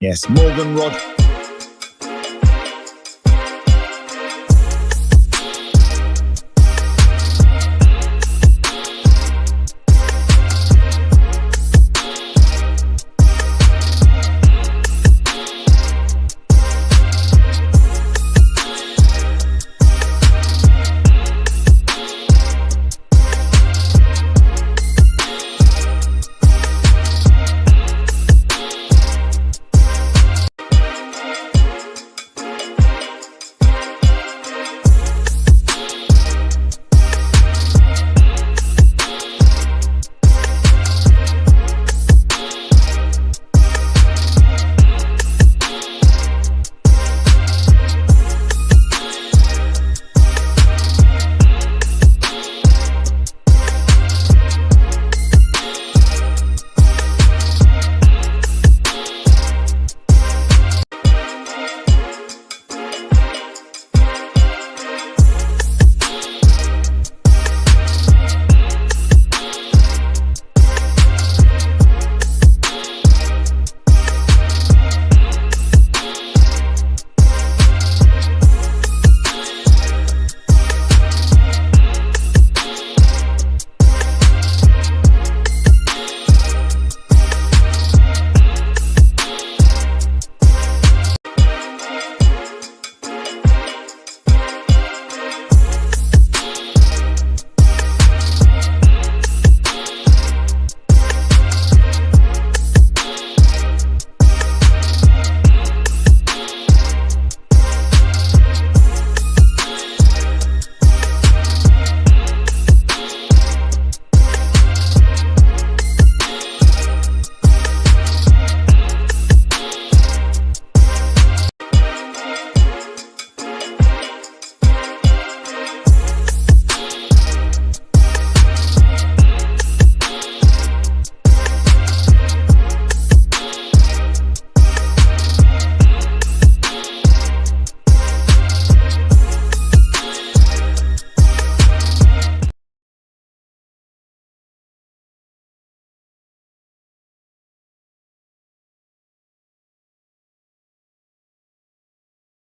Yes, Morgan Rod.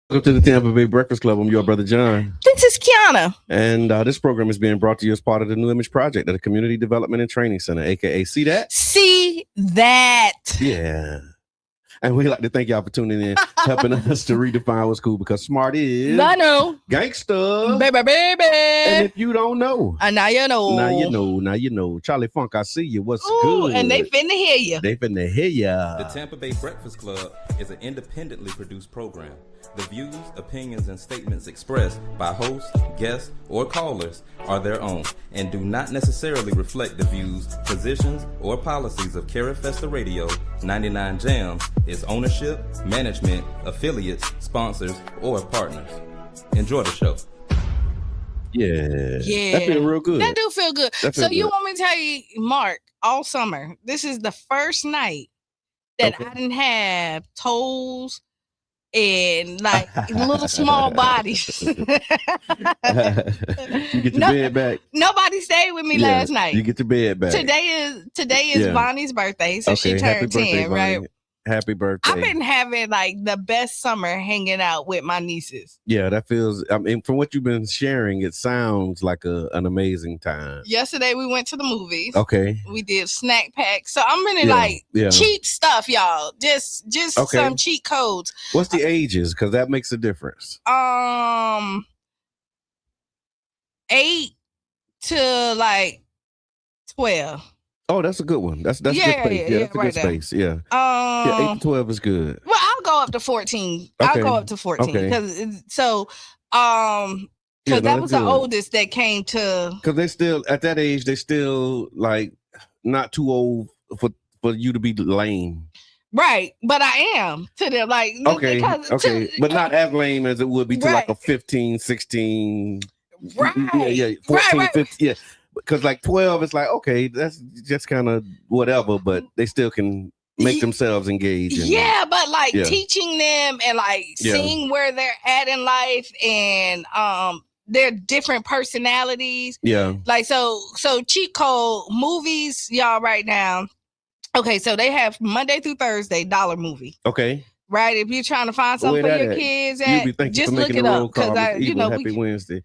Welcome to the Tampa Bay Breakfast Club. I'm your brother John. This is Qiana. And this program is being brought to you as part of the New Image Project at the Community Development and Training Center, aka See That? See That. Yeah. And we'd like to thank y'all for tuning in, helping us to redefine what's cool, because smart is I know. Gangsta. Baby. And if you don't know, Now you know. Now you know. Charlie Funk, I see you. What's Ooh, good? and they finna hear you. The Tampa Bay Breakfast Club is an independently produced program. The views, opinions, and statements expressed by hosts, guests, or callers are their own and do not necessarily reflect the views, positions, or policies of Carrie Festa Radio, 99 Jams, its ownership, management, affiliates, sponsors, or partners. Enjoy the show. Yeah. That feel real good. That do feel good. So you want me to tell you, Mark, all summer, this is the first night that I didn't have toes and like little small bodies. You get your bed back. Nobody stayed with me last night. You get your bed back. Today is Bonnie's birthday, so she turned 10, right? Happy birthday. I've been having like the best summer hanging out with my nieces. Yeah, that feels, I mean, from what you've been sharing, it sounds like an amazing time. Yesterday we went to the movies. Okay. We did snack packs. So I'm really cheap stuff, y'all. Just some cheat codes. What's the ages? Because that makes a difference. 8 to like 12. Oh, that's a good one. That's good space. Yeah, that's a good space. Yeah. 8 to 12 is good. Well, I'll go up to 14. I'll go up to 14 because because that was the oldest that came to. Because they still at that age, they still like not too old for you to be lame. Right, but I am to them like but not as lame as it would be to like a 15, 16. Right. 14, 15. Yeah. Because like 12, it's like, okay, that's just kind of whatever, but they still can make themselves engage. But like teaching them and like seeing where they're at in life and their different personalities. Yeah. Like so cheat code movies, y'all, right now. Okay, so they have Monday through Thursday dollar movie. Okay. Right, if you're trying to find something for your kids, just look it up because Happy Wednesday.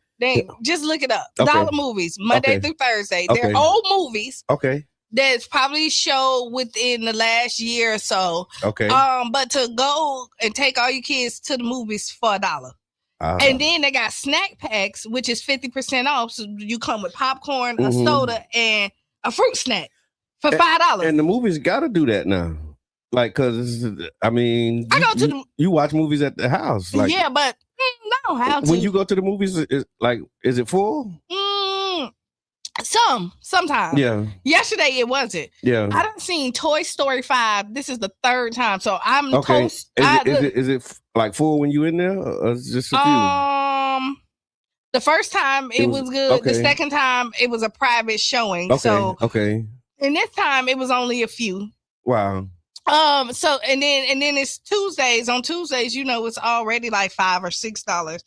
Just look it up. Okay. Dollar movies, Monday through Thursday. Okay. They're old movies. Okay. That's probably showed within the last year or so. Okay. But to go and take all your kids to the movies for $1. And then they got snack packs, which is 50% off. So you come with popcorn, a soda, and a fruit snack for $5. And the movies got to do that now. Like, cause I mean, you watch movies at the house, like yeah, but I don't have to. When you go to the movies, is it full? Sometimes. Yeah. Yesterday it wasn't. Yeah. I done seen Toy Story 5. This is the third time, so I'm okay. Is it like full when you in there, or is it just a few? The first time it was good. Okay. The second time it was a private showing. Okay. And this time it was only a few. Wow. So and then it's Tuesdays. On Tuesdays, it's already like $5 or $6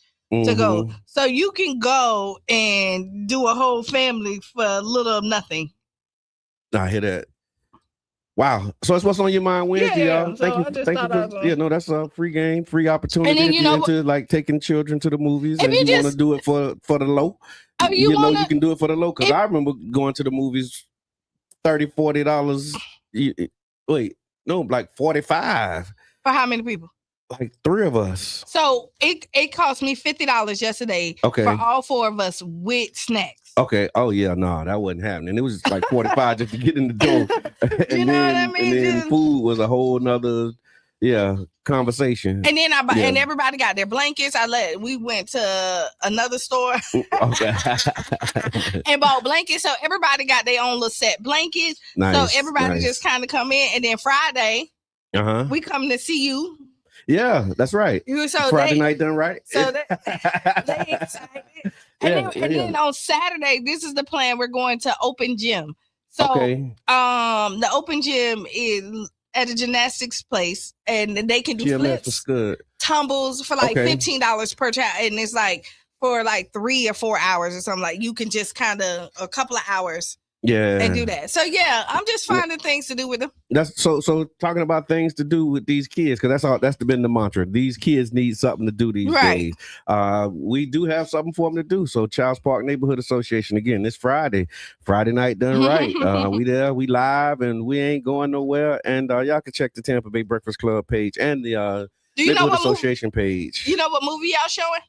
to go. So you can go and do a whole family for a little of nothing. I hear that. Wow. So that's what's on your mind Wednesday, y'all. Thank you. That's a free game, free opportunity. And then, if you're into like taking children to the movies and you want to do it for the low. You can do it for the low. Because I remember going to the movies $30, $40. Wait. No, like 45. For how many people? Like 3 of us. So it cost me $50 yesterday for all 4 of us with snacks. Okay. Oh yeah, no, that wasn't happening. It was just like 45 just to get in the door. You know what I mean? And then food was a whole nother conversation. And then and everybody got their blankets. We went to another store and bought blankets. So everybody got their own little set blankets. Nice, so everybody just kind of come in, and then Friday we come to see you. Yeah, that's right. So Friday night done right. So they excited. And then on Saturday, this is the plan. We're going to open gym. So the open gym is at a gymnastics place, and they can do flips, tumbles for like $15 per child, and it's like for like 3 or 4 hours or something. Like you can just kind of a couple of hours, and do that. So I'm just finding things to do with them. That's so talking about things to do with these kids, because that's been the mantra. These kids need something to do these days. We do have something for them to do. So Childs Park Neighborhood Association, again, this Friday night done right. We there, we live, and we ain't going nowhere. And y'all can check the Tampa Bay Breakfast Club page and the Neighborhood Association page. You know what movie y'all showing?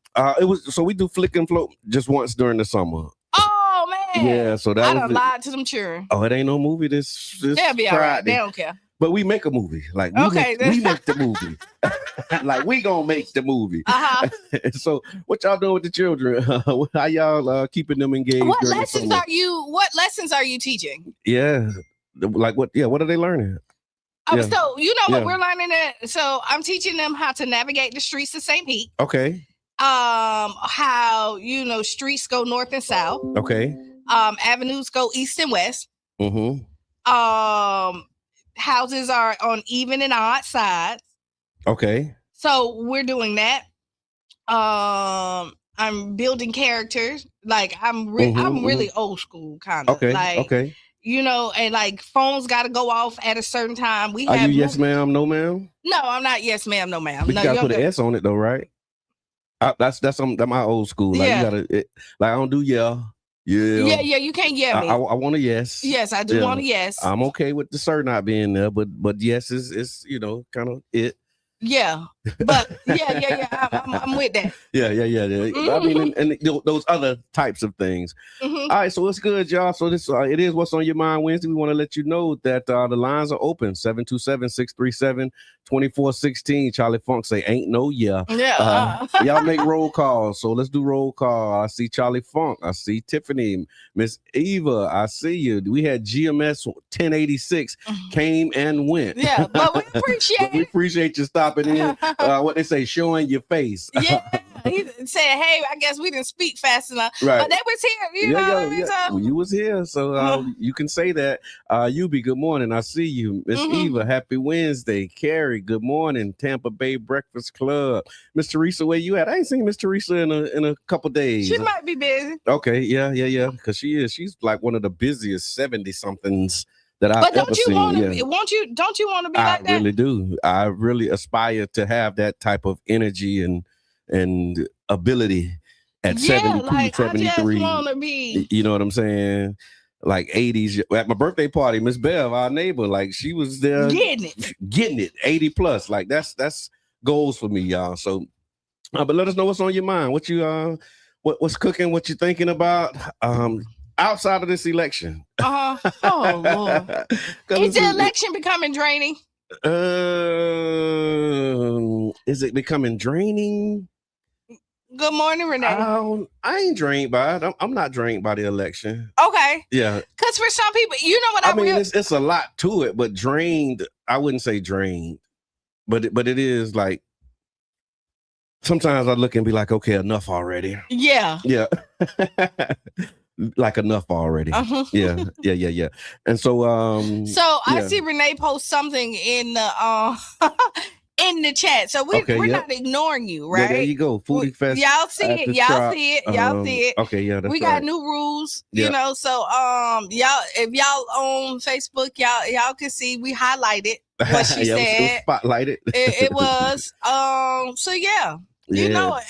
We do Flick and Float just once during the summer. Oh man! Yeah, so that I done lied to them children. Oh, it ain't no movie this They'll be Friday. All right. They don't care. But we make a movie. Like we make the movie. Like we gonna make the movie. So what y'all doing with the children? How y'all keeping them engaged? What lessons are you teaching? Yeah, like what? Yeah, what are they learning? So what we're learning so I'm teaching them how to navigate the streets of St. Pete. Okay. How streets go north and south. Okay. Avenues go east and west. Houses are on even and odd sides. Okay. So we're doing that. I'm building characters. Like I'm really old school kind of. Okay. And like phones got to go off at a certain time. Are you yes ma'am, no ma'am? No, I'm not yes ma'am, no ma'am. But you gotta put an S on it though, right? That's my old school. Like you gotta I don't do yeah. You can't yell me. I want a yes. Yes, I do want a yes. I'm okay with the sir not being there, but yes is kind of it. Yeah, but I'm with that. Yeah. I mean, and those other types of things. All right, so what's good, y'all? So this it is What's on Your Mind Wednesday. We want to let you know that the lines are open. 727-637-2416. Charlie Funk say ain't no yeah. Y'all make roll calls, so let's do roll call. I see Charlie Funk. I see Tiffany, Miss Eva. I see you. We had GMS 1086 came and went. Yeah, but we appreciate you stopping in. What they say, showing your face. Yeah, he said, "Hey, I guess we didn't speak fast enough." Right. But they was here. You know what I mean? Well, you was here, so you can say that. Yubi, good morning. I see you. Miss Eva, happy Wednesday. Carrie, good morning. Tampa Bay Breakfast Club. Miss Teresa, where you at? I ain't seen Miss Teresa in a couple days. She might be busy. Okay, yeah. Because she's like one of the busiest 70-somethings that I've ever seen. Don't you want to be like that? I really do. I really aspire to have that type of energy and ability at 72, like 73. I just want to be. You know what I'm saying? Like 80s. At my birthday party, Miss Bev, our neighbor, like she was there getting it 80 plus. Like that's goals for me, y'all. So, but let us know what's on your mind. What you what's cooking? What you thinking about? Outside of this election. Oh Lord. Is the election becoming draining? Is it becoming draining? Good morning, Renee. I ain't drained by it. I'm not drained by the election. Okay. Yeah. Because for some people, you know what I mean? It's a lot to it, but drained, I wouldn't say drained. But it is like, sometimes I look and be like, okay, enough already. Yeah. Yeah. Like enough already. Yeah. And so I see Renee post something in the in the chat. So we're not ignoring you, right? Yeah, there you go. Foodie Fest. Y'all see it. Y'all see it. Okay, yeah, that's we got new rules, you know. So y'all, if y'all on Facebook, y'all can see we highlighted what she said. It was spotlighted. It was. So yeah, you know,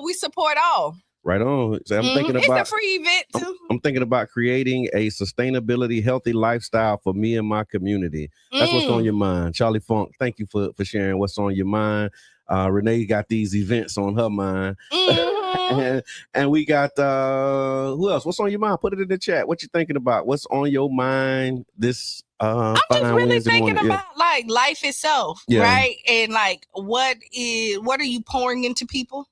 we support all. Right on. So I'm thinking about it's a free event too. I'm thinking about creating a sustainability, healthy lifestyle for me and my community. That's what's on your mind. Charlie Funk, thank you for sharing what's on your mind. Renee got these events on her mind. and we got who else? What's on your mind? Put it in the chat. What you thinking about? What's on your mind this I'm just really thinking about like life itself, right? And like what are you pouring into people?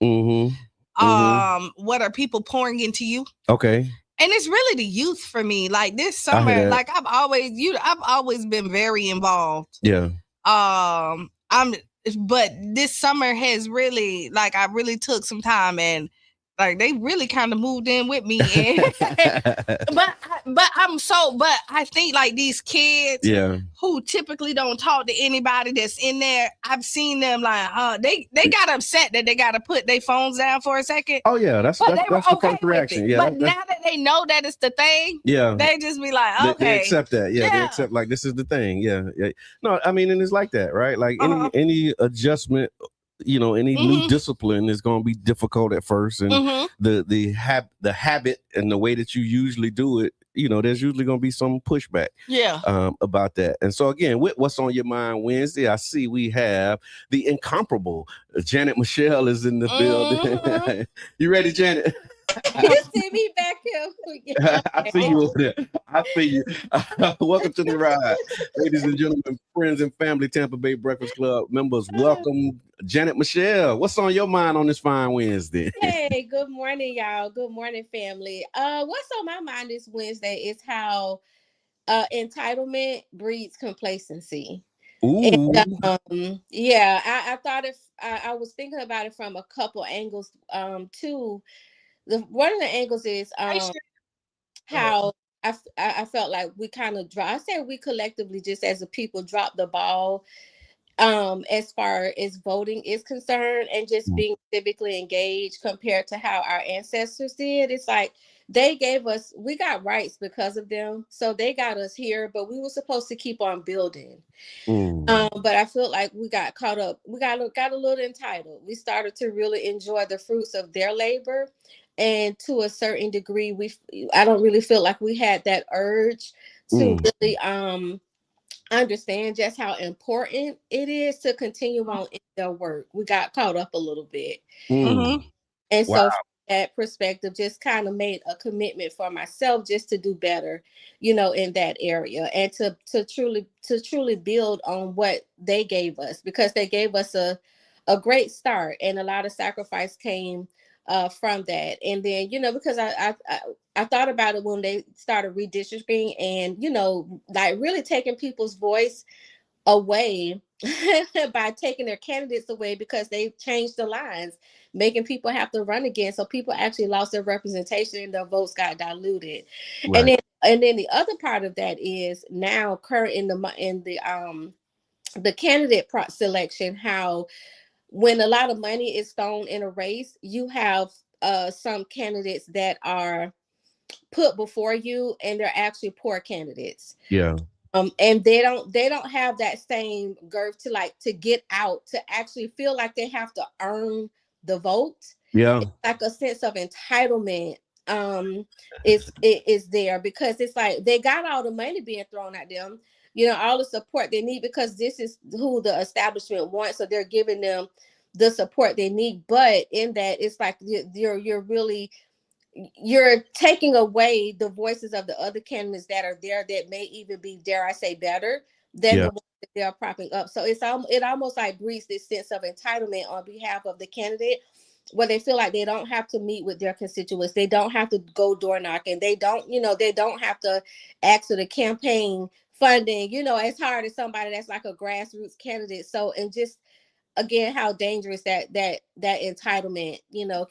What are people pouring into you? Okay. And it's really the youth for me. Like this summer, like I've always been very involved. Yeah. But this summer has really, like, I really took some time and like they really kind of moved in with me. And but I think like these kids who typically don't talk to anybody that's in there, I've seen them like they got upset that they got to put their phones down for a second. Oh yeah, that's the first reaction. Yeah, but now that they know that it's the thing, they just be like, okay, they accept that. Yeah, they accept like this is the thing. Yeah. No, I mean, and it's like that, right? Like any adjustment, you know, any new discipline is going to be difficult at first, and the habit and the way that you usually do it, you know, there's usually going to be some pushback about that. And so again, with What's on Your Mind Wednesday, I see we have the incomparable Janet Michelle is in the building. You ready, Janet? You see me back here. I see you over there. I see you. Welcome to the ride. Ladies and gentlemen, friends and family, Tampa Bay Breakfast Club members, welcome Janet Michelle. What's on your mind on this fine Wednesday? Hey, good morning, y'all. Good morning, family. What's on my mind this Wednesday is how entitlement breeds complacency. Ooh. And, I thought I was thinking about it from a couple angles too. One of the angles is how I felt like we kind of I said we collectively just as a people dropped the ball as far as voting is concerned and just being civically engaged compared to how our ancestors did. It's like we got rights because of them, so they got us here, but we were supposed to keep on building. But I feel like we got caught up. We got a little entitled. We started to really enjoy the fruits of their labor. And to a certain degree, I don't really feel like we had that urge to really understand just how important it is to continue on in their work. We got caught up a little bit. And so from that perspective, just kind of made a commitment for myself just to do better, you know, in that area and to truly build on what they gave us, because they gave us a great start and a lot of sacrifice came from that. And then, you know, because I thought about it when they started redistricting and, you know, like really taking people's voice away by taking their candidates away because they changed the lines, making people have to run again. So people actually lost their representation and their votes got diluted. Right. And then the other part of that is now current in the candidate selection, how when a lot of money is thrown in a race, you have some candidates that are put before you and they're actually poor candidates. Yeah. And they don't have that same girth to get out, to actually feel like they have to earn the vote. Yeah. It's like a sense of entitlement is there, because it's like they got all the money being thrown at them, all the support they need, because this is who the establishment wants, so they're giving them the support they need. But in that, it's like you're taking away the voices of the other candidates that are there, that may even be, dare I say, better than the ones that they're propping up. So it almost like breeds this sense of entitlement on behalf of the candidate, where they feel like they don't have to meet with their constituents, they don't have to go door knocking, they don't have to ask for the campaign funding, as hard as somebody that's like a grassroots candidate. So, and just again, how dangerous that entitlement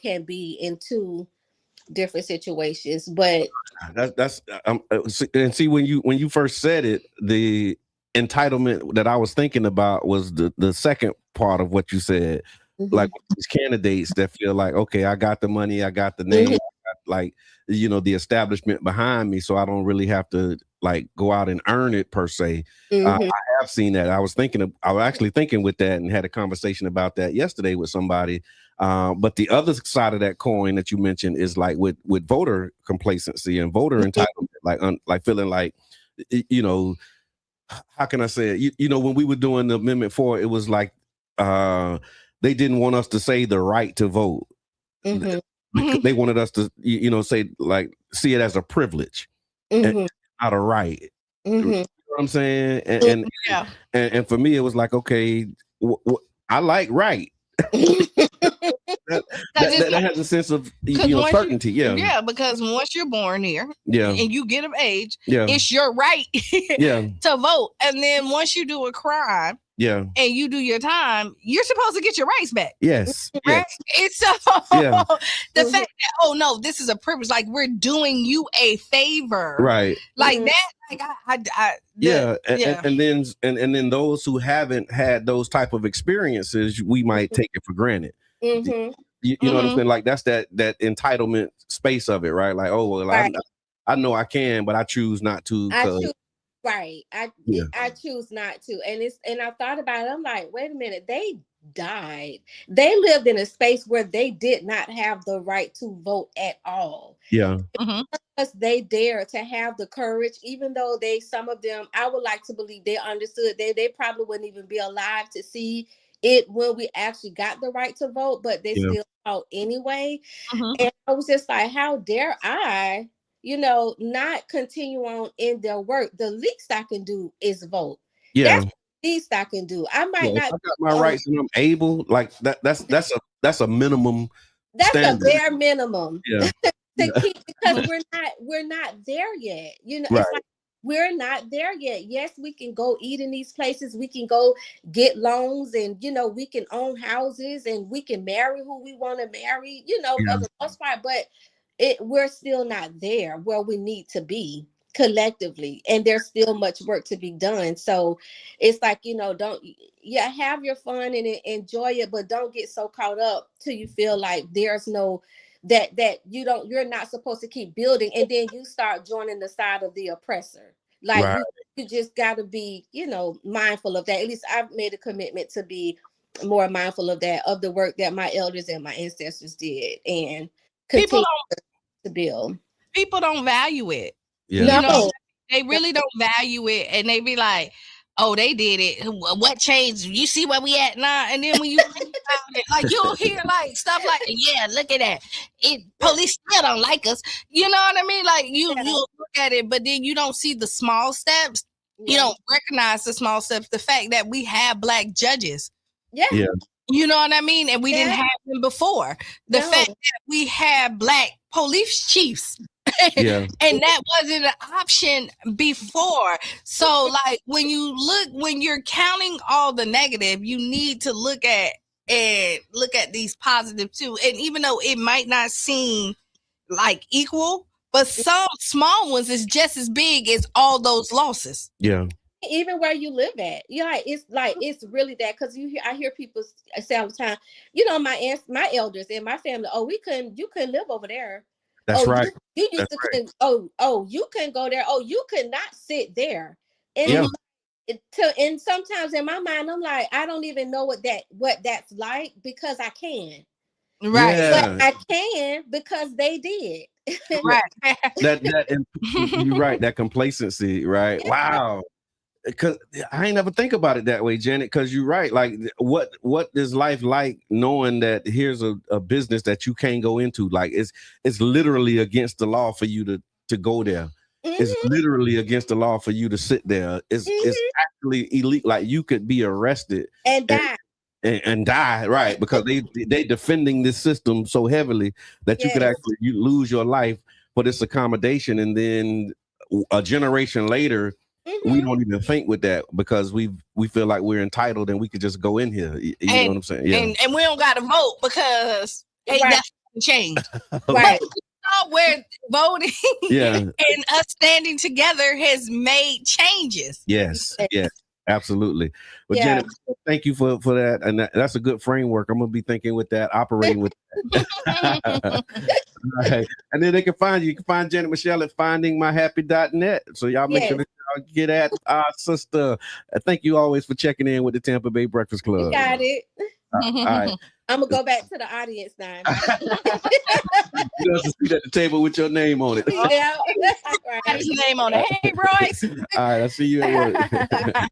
can be in two different situations. But that's and see, when you first said it, the entitlement that I was thinking about was the second part of what you said. Like these candidates that feel like, okay, I got the money, I got the name, I got, like, the establishment behind me, so I don't really have to like go out and earn it per se. I have seen that. I was actually thinking with that, and had a conversation about that yesterday with somebody. But the other side of that coin that you mentioned is like with voter complacency and voter entitlement, like feeling like, how can I say it? When we were doing the Amendment 4, it was like they didn't want us to say the right to vote. Because they wanted us to, say, like, see it as a privilege and not a right. You know what I'm saying? And for me, it was like, okay, I like right. that has a sense of certainty. Yeah, because once you're born here, and you get of age, it's your right to vote. And then once you do a crime, and you do your time, you're supposed to get your rights back. Yes. Right? It's the fact that, this is a privilege, like we're doing you a favor. Right. Like that, and then those who haven't had those type of experiences, we might take it for granted. You know what I'm saying? Like that's that entitlement space of it, right? Like, oh well, right. I know I can, but I choose not to. I choose not to. And I thought about it. I'm like, wait a minute, they died. They lived in a space where they did not have the right to vote at all. Yeah. Because they dared to have the courage, even though some of them, I would like to believe they understood they probably wouldn't even be alive to see it when we actually got the right to vote, but they still fought anyway. And I was just like, how dare I, not continue on in their work? The least I can do is vote. That's the least I can do. I might not. If I got my rights and I'm able, like that's a minimum. That's standard. A bare minimum. To keep, because we're not there yet. It's like we're not there yet. Yes, we can go eat in these places. We can go get loans, and we can own houses, and we can marry who we want to marry. For the most part, but we're still not there where we need to be collectively, and there's still much work to be done. So it's like, don't have your fun and enjoy it, but don't get so caught up till you feel like there's no that you're not supposed to keep building, and then you start joining the side of the oppressor. Like you just got to be mindful of that. At least I've made a commitment to be more mindful of that, of the work that my elders and my ancestors did, and continue to build. People don't value it. No. They really don't value it, and they be like, oh, they did it. What changed? You see where we at now? And then when you like, you'll hear like stuff like, yeah, look at that. Police still don't like us. You know what I mean? Like you'll look at it, but then you don't see the small steps. You don't recognize the small steps. The fact that we have Black judges. Yeah. You know what I mean? And we didn't have them before. The fact that we have Black police chiefs. And that wasn't an option before. So like when you're counting all the negative, you need to look at these positive too. And even though it might not seem like equal, but some small ones is just as big as all those losses. Yeah. Even where you live at, it's really that, because I hear people say all the time, my elders and my family, you couldn't live over there. That's right. You used to couldn't, you couldn't go there. Oh, you could not sit there. And and sometimes in my mind, I'm like, I don't even know what that's like because I can. Right. But I can because they did. Right. You're right. That complacency, right? Wow. Because I ain't never think about it that way, Janet, because you're right. Like, what is life like knowing that here's a business that you can't go into? Like, it's literally against the law for you to go there. It's literally against the law for you to sit there. It's actually illegal. Like, you could be arrested and die. And die, right? Because they defending this system so heavily that you could actually lose your life for this accommodation, and then a generation later, we don't even think with that because we feel like we're entitled and we could just go in here. You know what I'm saying? Yeah. And we don't got to vote because that's changed. Right. But where voting and us standing together has made changes. Yes. Absolutely. Well, Janet, thank you for that. And that's a good framework. I'm going to be thinking with that, operating with that. Right. And then they can find you. You can find Janet Michelle at findingmyhappy.net. So y'all make sure that y'all get at our sister. Thank you always for checking in with the Tampa Bay Breakfast Club. You got it. All right. I'm going to go back to the audience now. You have to sit at the table with your name on it. Yeah. Right. His name on it. Hey, Royce. All right. I'll see you at work.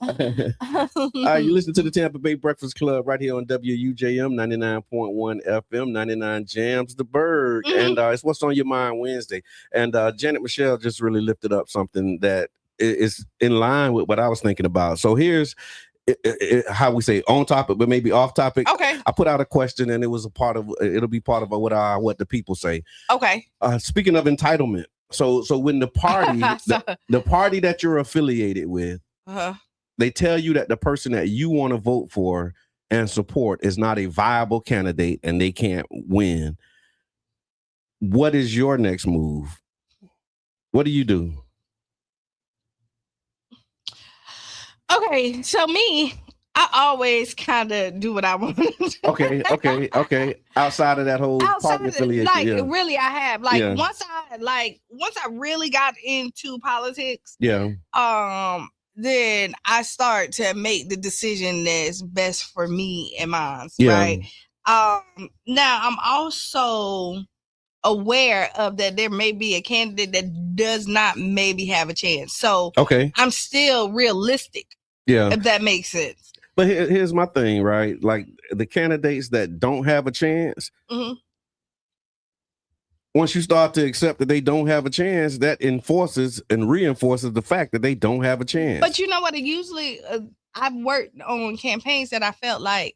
All right, you listen to the Tampa Bay Breakfast Club right here on WUJM 99.1 FM, 99 Jams the Bird. And it's What's on Your Mind Wednesday. And Janet Michelle just really lifted up something that is in line with what I was thinking about. So here's how we say on topic, but maybe off topic. Okay. I put out a question and it'll be part of what the people say. Okay. Speaking of entitlement. So when the party, the party that you're affiliated with, they tell you that the person that you want to vote for and support is not a viable candidate and they can't win. What is your next move? What do you do? Okay, so me, I always kind of do what I want. Okay. Outside of that whole party affiliation, really, I have once I really got into politics, then I start to make the decision that's best for me and mine. Right. Now I'm also aware of that there may be a candidate that does not maybe have a chance. So I'm still realistic. Yeah. If that makes sense. But here's my thing, right? Like the candidates that don't have a chance, once you start to accept that they don't have a chance, that enforces and reinforces the fact that they don't have a chance. But you know what? It usually, I've worked on campaigns that I felt like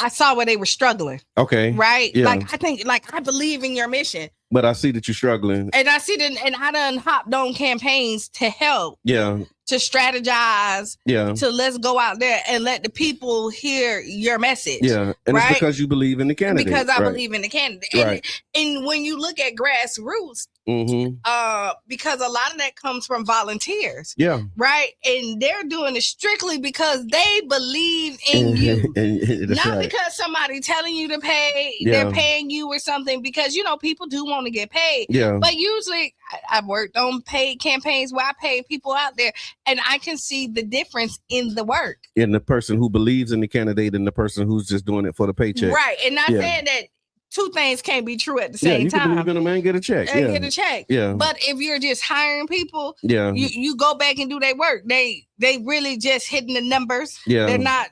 I saw where they were struggling. Okay. Right? Yeah. Like, I think, I believe in your mission. But I see that you're struggling. And I see that, and I done hopped on campaigns to help. Yeah. To strategize. Yeah. To let's go out there and let the people hear your message. Yeah. And it's because you believe in the candidate. Because I believe in the candidate. And when you look at grassroots, because a lot of that comes from volunteers. Yeah. Right. And they're doing it strictly because they believe in you. Not because somebody telling you to pay, they're paying you or something, because, people do want to get paid. Yeah. But usually I've worked on paid campaigns where I pay people out there, and I can see the difference in the work. In the person who believes in the candidate and the person who's just doing it for the paycheck. Right. And not saying that two things can't be true at the same time. You can believe in a man, get a check. Get a check. Yeah. But if you're just hiring people, you go back and do their work. They really just hitting the numbers. Yeah. They're not,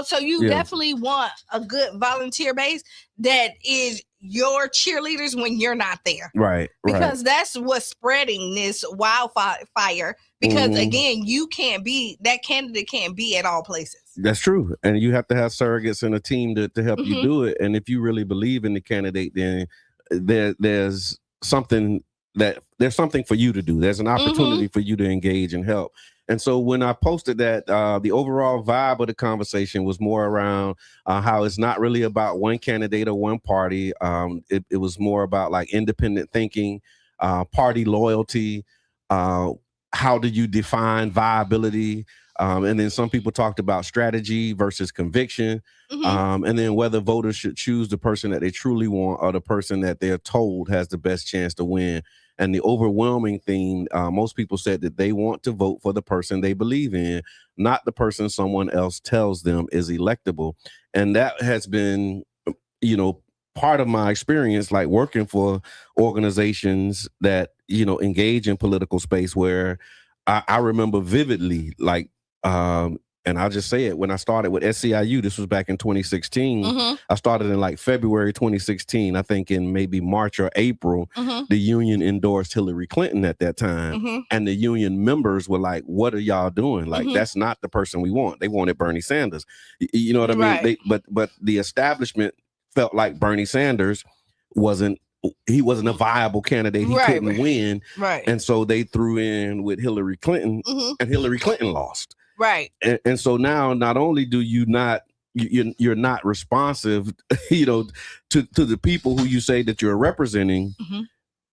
so you definitely want a good volunteer base that is your cheerleaders when you're not there. Right. Because that's what's spreading this wildfire. Because again, that candidate can't be at all places. That's true. And you have to have surrogates and a team to help you do it. And if you really believe in the candidate, then there's something for you to do. There's an opportunity for you to engage and help. And so when I posted that, the overall vibe of the conversation was more around how it's not really about one candidate or one party. It was more about like independent thinking, party loyalty. How do you define viability? And then some people talked about strategy versus conviction. And then whether voters should choose the person that they truly want or the person that they're told has the best chance to win. And the overwhelming theme, most people said that they want to vote for the person they believe in, not the person someone else tells them is electable. And that has been, part of my experience, like working for organizations that, engage in political space, where I remember vividly, like, and I'll just say it, when I started with SCIU, this was back in 2016. I started in like February 2016. I think in maybe March or April, the union endorsed Hillary Clinton at that time. And the union members were like, what are y'all doing? Like, that's not the person we want. They wanted Bernie Sanders. You know what I mean? Right. But the establishment felt like Bernie Sanders wasn't a viable candidate. He couldn't win. Right. And so they threw in with Hillary Clinton, and Hillary Clinton lost. Right. And so now, not only do you're not responsive, to the people who you say that you're representing,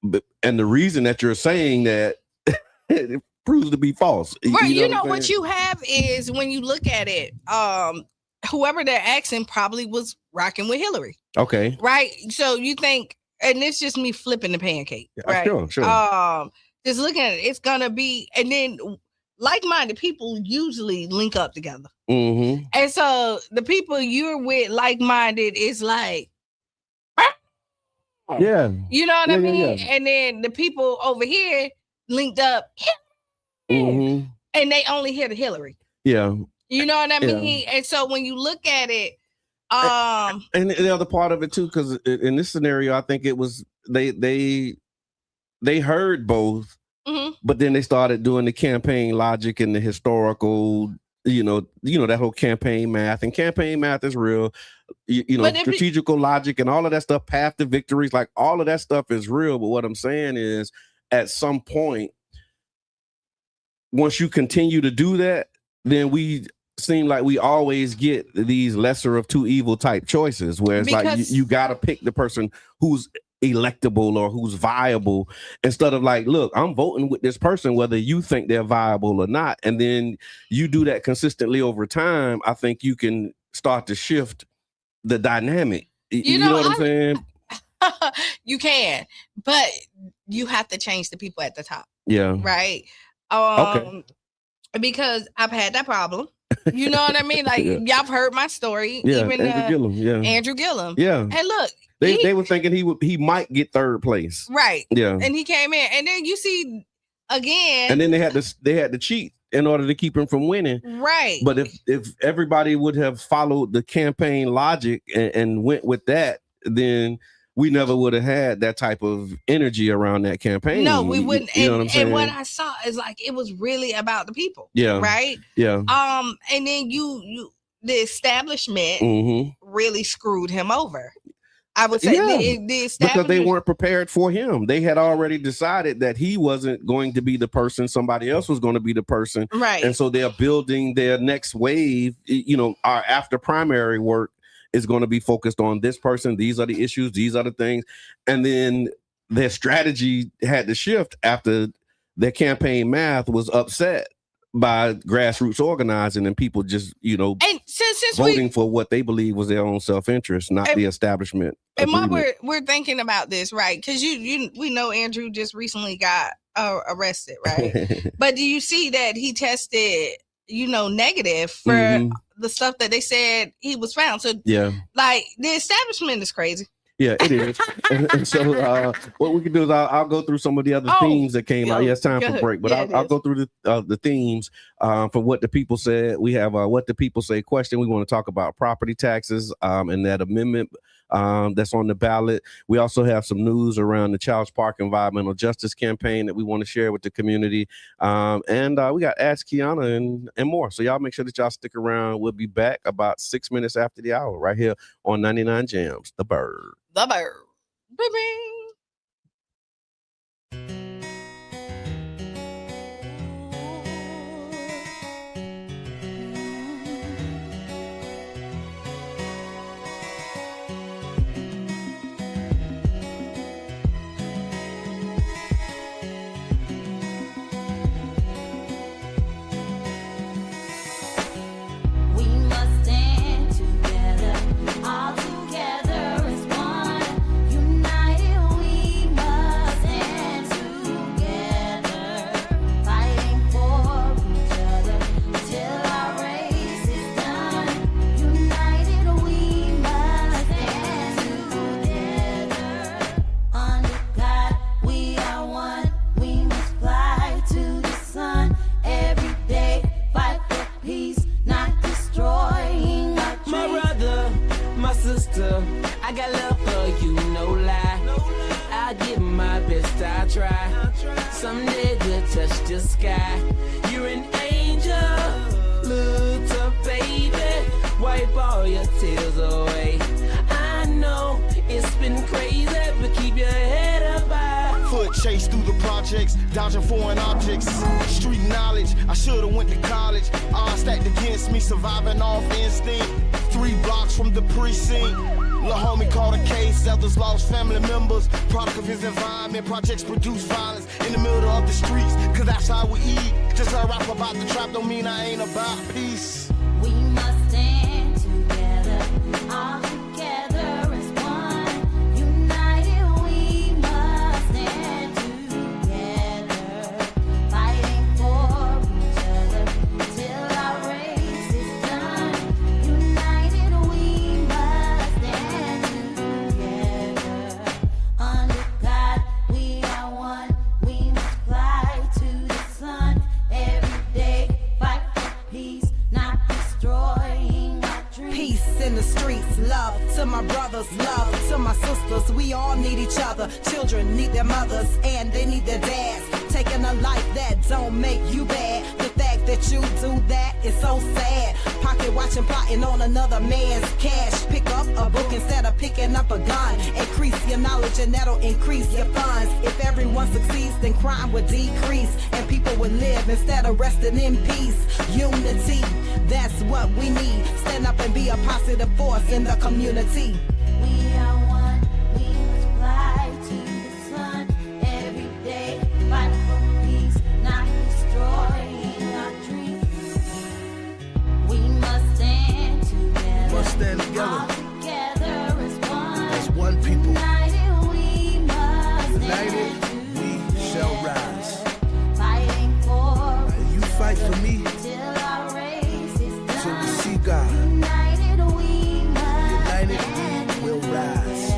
but and the reason that you're saying that it proves to be false. Right. You know what you have is, when you look at it, whoever they're asking probably was rocking with Hillary. Okay. Right. So you think, and it's just me flipping the pancake. Right. Sure. Just looking at it, it's gonna be, and then like-minded people usually link up together. And so the people you're with like-minded is like, yeah, you know what I mean? Yeah. And then the people over here linked up, and they only hear the Hillary. Yeah. You know what I mean? And so when you look at it, and the other part of it too, because in this scenario, I think it was they heard both, but then they started doing the campaign logic and the historical, that whole campaign math. And campaign math is real, strategical logic and all of that stuff, path to victories, like all of that stuff is real. But what I'm saying is, at some point, once you continue to do that, then we seem like we always get these lesser of two evil type choices, where it's like you got to pick the person who's electable or who's viable, instead of like, look, I'm voting with this person whether you think they're viable or not. And then you do that consistently over time, I think you can start to shift the dynamic. You know what I'm saying? You can, but you have to change the people at the top. Yeah. Right. Okay. Because I've had that problem. You know what I mean? Like, y'all heard my story. Yeah. Even Andrew Gillum. Yeah. Hey, look. They were thinking he might get third place. Right. Yeah. And he came in. And then you see again. And then they had to cheat in order to keep him from winning. Right. But if everybody would have followed the campaign logic and went with that, then we never would have had that type of energy around that campaign. No, we wouldn't. You know what I'm saying? And what I saw is like, it was really about the people. Yeah. Right. Yeah. And then the establishment really screwed him over. I would say the establishment, because they weren't prepared for him. They had already decided that he wasn't going to be the person. Somebody else was going to be the person. Right. And so they're building their next wave. Our after primary work is going to be focused on this person. These are the issues. These are the things. And then their strategy had to shift after their campaign math was upset by grassroots organizing and people just, and since voting for what they believe was their own self-interest, not the establishment. And while we're thinking about this, right? Because we know Andrew just recently got arrested, right? But do you see that he tested, negative for the stuff that they said he was found? So like, the establishment is crazy. Yeah, it is. And so what we can do is I'll go through some of the other themes that came out. Yeah, it's time for break, but I'll go through the themes from what the people said. We have what the people say question. We want to talk about property taxes and that amendment that's on the ballot. We also have some news around the Childs Park Environmental Justice Campaign that we want to share with the community. And we got Ask Qiana and more. So y'all make sure that y'all stick around. We'll be back about 6 minutes after the hour right here on 99 Jams, The Bird. The Bird. Bing. All together as one, united. sister. I got love for you, no lie. I give my best, I try. Someday we'll touch the sky. You're an angel, little baby. Wipe all your tears away. I know it's been crazy, but keep your head up high. Foot chase through the projects, dodging foreign objects. Street knowledge, I should've went to college. Odds stacked against me, surviving off instinct. 3 blocks from the precinct. Lil' homie caught a case, others lost family members. Product of his environment, projects produce violence in the middle of the streets, cause that's how we eat. Just I rap about the trap don't mean I ain't about peace. We must stand together, all together as one. United we must stand together, fighting for each other till our race is done. United we must stand together, under God we are one. We must fly to the sun every day, fight for peace, not destroying our dreams. Peace in the streets, love to my brothers, love to my sisters. We all need each other. Children need their mothers and they need their dads. Taking a life that don't make you bad. The fact that you do that is so sad. Pocket watching, plotting on another man's cash. Pick up a book instead of picking up a gun. Increase your knowledge and that'll increase your funds. If everyone succeeds, then crime would decrease and people would live instead of resting in peace. Unity, that's what we need. Stand up and be a positive force in the community. We are one, we must fly to the sun every day, fight for peace, not destroying our dreams. We must stand together, Must stand together. all together as one. As one people. United we must United, stand we shall rise. fighting for And you fight for me till our race is done. till we see God. United we must United we will rise.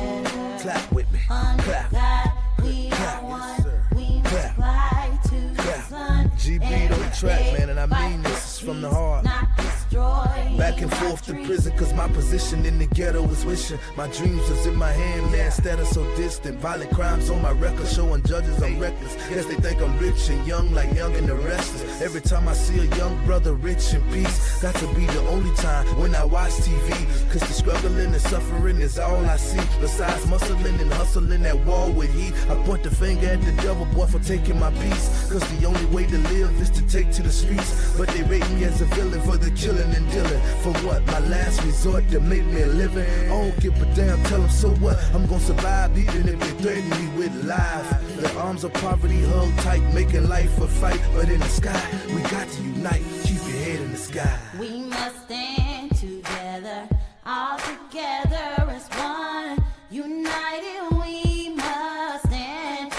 Clap with me. Clap. God, we Clap. are one. Yes, sir. We must Clap. fly to the Clap. sun. GB on the Every track, day, man, and I fight mean for this is from the peace, heart. not destroying Back and our forth to dreams. prison, cause my position in the ghetto is wishing. My dreams was in my hand, man, instead of so distant. Violent crimes on my record, showing judges I'm reckless. Yes, they think I'm rich and young, like Young and the Restless. Every time I see a young brother rich in peace, got to be the only time when I watch TV. Cause the struggling and suffering is all I see. Besides muscling and hustling at war with heat, I point the finger at the devil, boy, for taking my peace. Cause the only way to live is to take to the streets. But they rate me as a villain for the killing and dealing. For what? My last resort to make me a living. I don't give a damn, tell them so what. I'm gonna survive even if they threaten me with life. The arms of poverty held tight, making life a fight. But in the sky, we got to unite. Keep your head in the sky. We must stand together, all together as one. United we must stand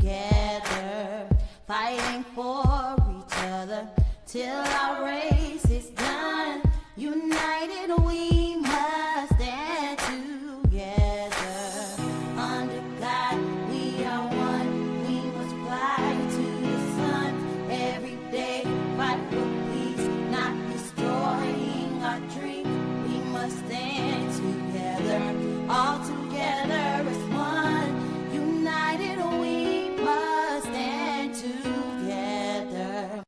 together, fighting for each other till our race is done. United we must stand together, under God we are one. We must fly to the sun every day, fight for peace, not destroying our dreams. We must stand together, all together as one. United we must stand together.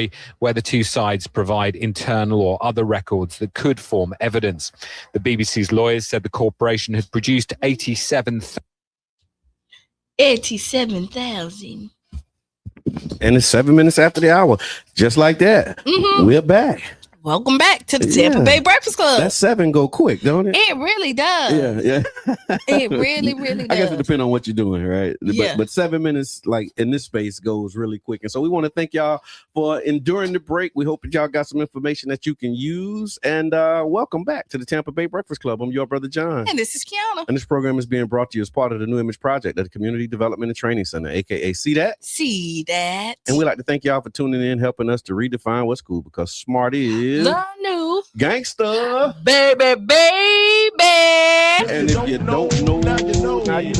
story where the two sides provide internal or other records that could form evidence. The BBC's lawyers said the corporation had produced 87,000. And it's 7 minutes after the hour. Just like that. We're back. Welcome back to the Tampa Bay Breakfast Club. That 7 go quick, don't it? It really does. Yeah. It really, really does. I guess it depends on what you're doing, right? Yeah. But 7 minutes, like in this space, goes really quick. And so we want to thank y'all for enduring the break. We hope that y'all got some information that you can use. And welcome back to the Tampa Bay Breakfast Club. I'm your brother, John. And this is Qiana. And this program is being brought to you as part of the New Image Project at the Community Development and Training Center, aka See That. See That. And we'd like to thank y'all for tuning in, helping us to redefine what's cool, because smart is the new gangster, baby. And if you don't know, now you know. Now you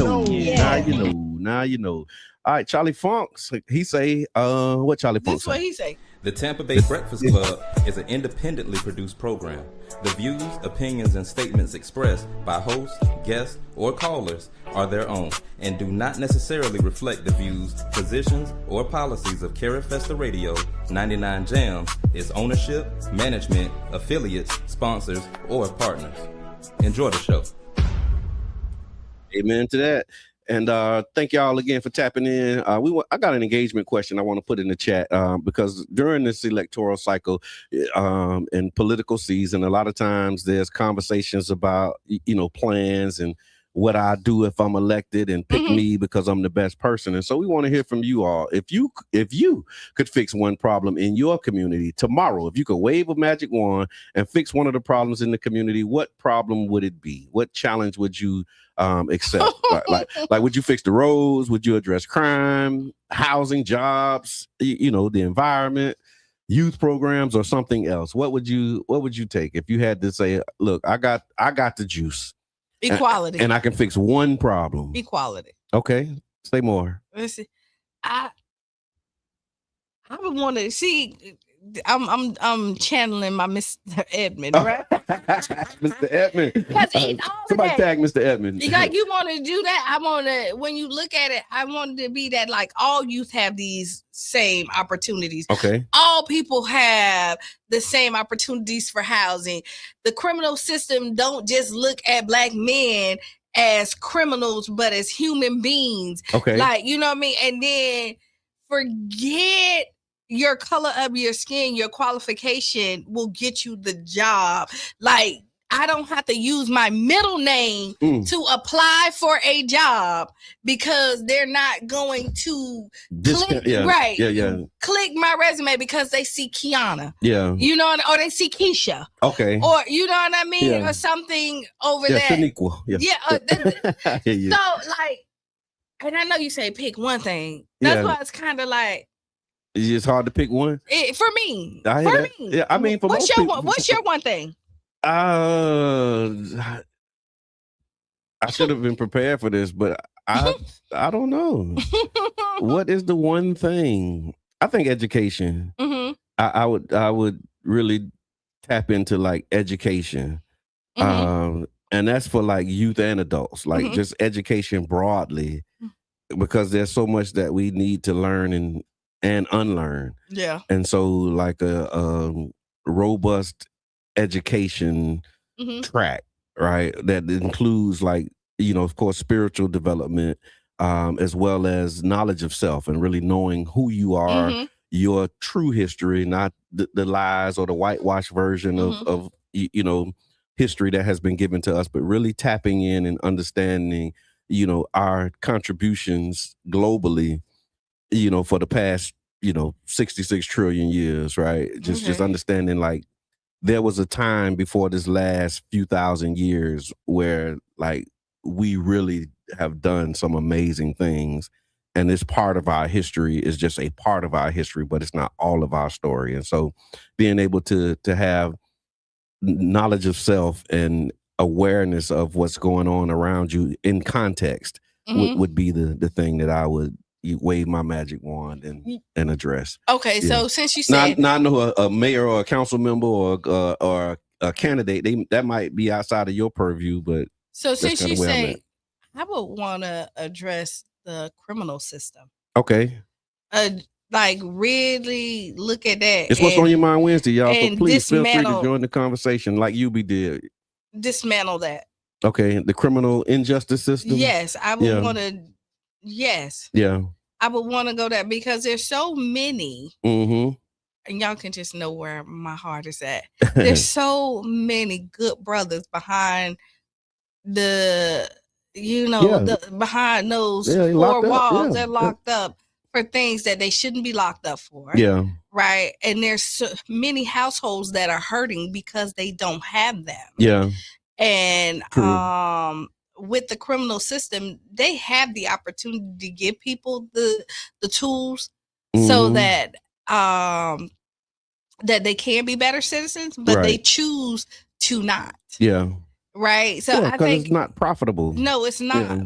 know. Now you know. All right, Charlie Funks. He say, what Charlie Funks? That's what he say. The Tampa Bay Breakfast Club is an independently produced program. The views, opinions, and statements expressed by hosts, guests, or callers are their own and do not necessarily reflect the views, positions, or policies of Carrie Festa Radio, 99 Jams, its ownership, management, affiliates, sponsors, or partners. Enjoy the show. Amen to that. And thank y'all again for tapping in. I got an engagement question I want to put in the chat because during this electoral cycle and political season, a lot of times there's conversations about, plans and what I do if I'm elected and pick me because I'm the best person. And so we want to hear from you all. If you could fix one problem in your community tomorrow, if you could wave a magic wand and fix one of the problems in the community, what problem would it be? What challenge would you accept? like would you fix the roads? Would you address crime, housing, jobs, the environment, youth programs, or something else? What would you take if you had to say, look, I got the juice. Equality. And I can fix one problem. Equality. Okay. Say more. Let's see. I would want to see. I'm channeling my Mr. Edmund, right? Mr. Edmund. Somebody tag Mr. Edmund. Like, you want to do that? I want to. When you look at it, I want it to be that like all youth have these same opportunities. Okay. All people have the same opportunities for housing. The criminal system don't just look at Black men as criminals, but as human beings. Okay. Like, you know what I mean? And then forget your color of your skin, your qualification will get you the job. Like, I don't have to use my middle name to apply for a job because they're not going to click my resume because they see Qiana. Yeah. Or they see Keisha. Okay. Or you know what I mean? Yeah. Or something over there. Shaniqua. Yeah. So like, and I know you say pick one thing. That's why it's kind of like, it's just hard to pick one. For me. Yeah, I mean, for most people. What's your one thing? I should have been prepared for this, but I don't know. What is the one thing? I think education. I would really tap into like education, and that's for like youth and adults, like just education broadly, because there's so much that we need to learn and unlearn. Yeah. And so like a robust education track, right? That includes like, of course, spiritual development, as well as knowledge of self and really knowing who you are, your true history, not the lies or the whitewash version of history that has been given to us, but really tapping in and understanding, our contributions globally, for the past, 66 trillion years, right? Just understanding like there was a time before this last few thousand years where like we really have done some amazing things. And this part of our history is just a part of our history, but it's not all of our story. And so being able to have knowledge of self and awareness of what's going on around you in context would be the thing that I would wave my magic wand and address. Okay, so since you said now I know a mayor or a council member or a candidate, that might be outside of your purview, but so since you say, I would want to address the criminal system. Okay. like really look at that. It's what's on your mind Wednesday, y'all. So please feel free to dismantle- join the conversation like UB did. Dismantle that. Okay, the criminal injustice system. Yes, I would want to. Yes. Yeah. I would want to go there because there's so many. Mm-hmm. And y'all can just know where my heart is at. There's so many good brothers behind the, behind those four walls. They're locked up for things that they shouldn't be locked up for. Yeah. Right. And there's so many households that are hurting because they don't have them. Yeah. And with the criminal system, they have the opportunity to give people the tools so that that they can be better citizens, but they choose to not. Yeah. Right. So I think it's not profitable. No, it's not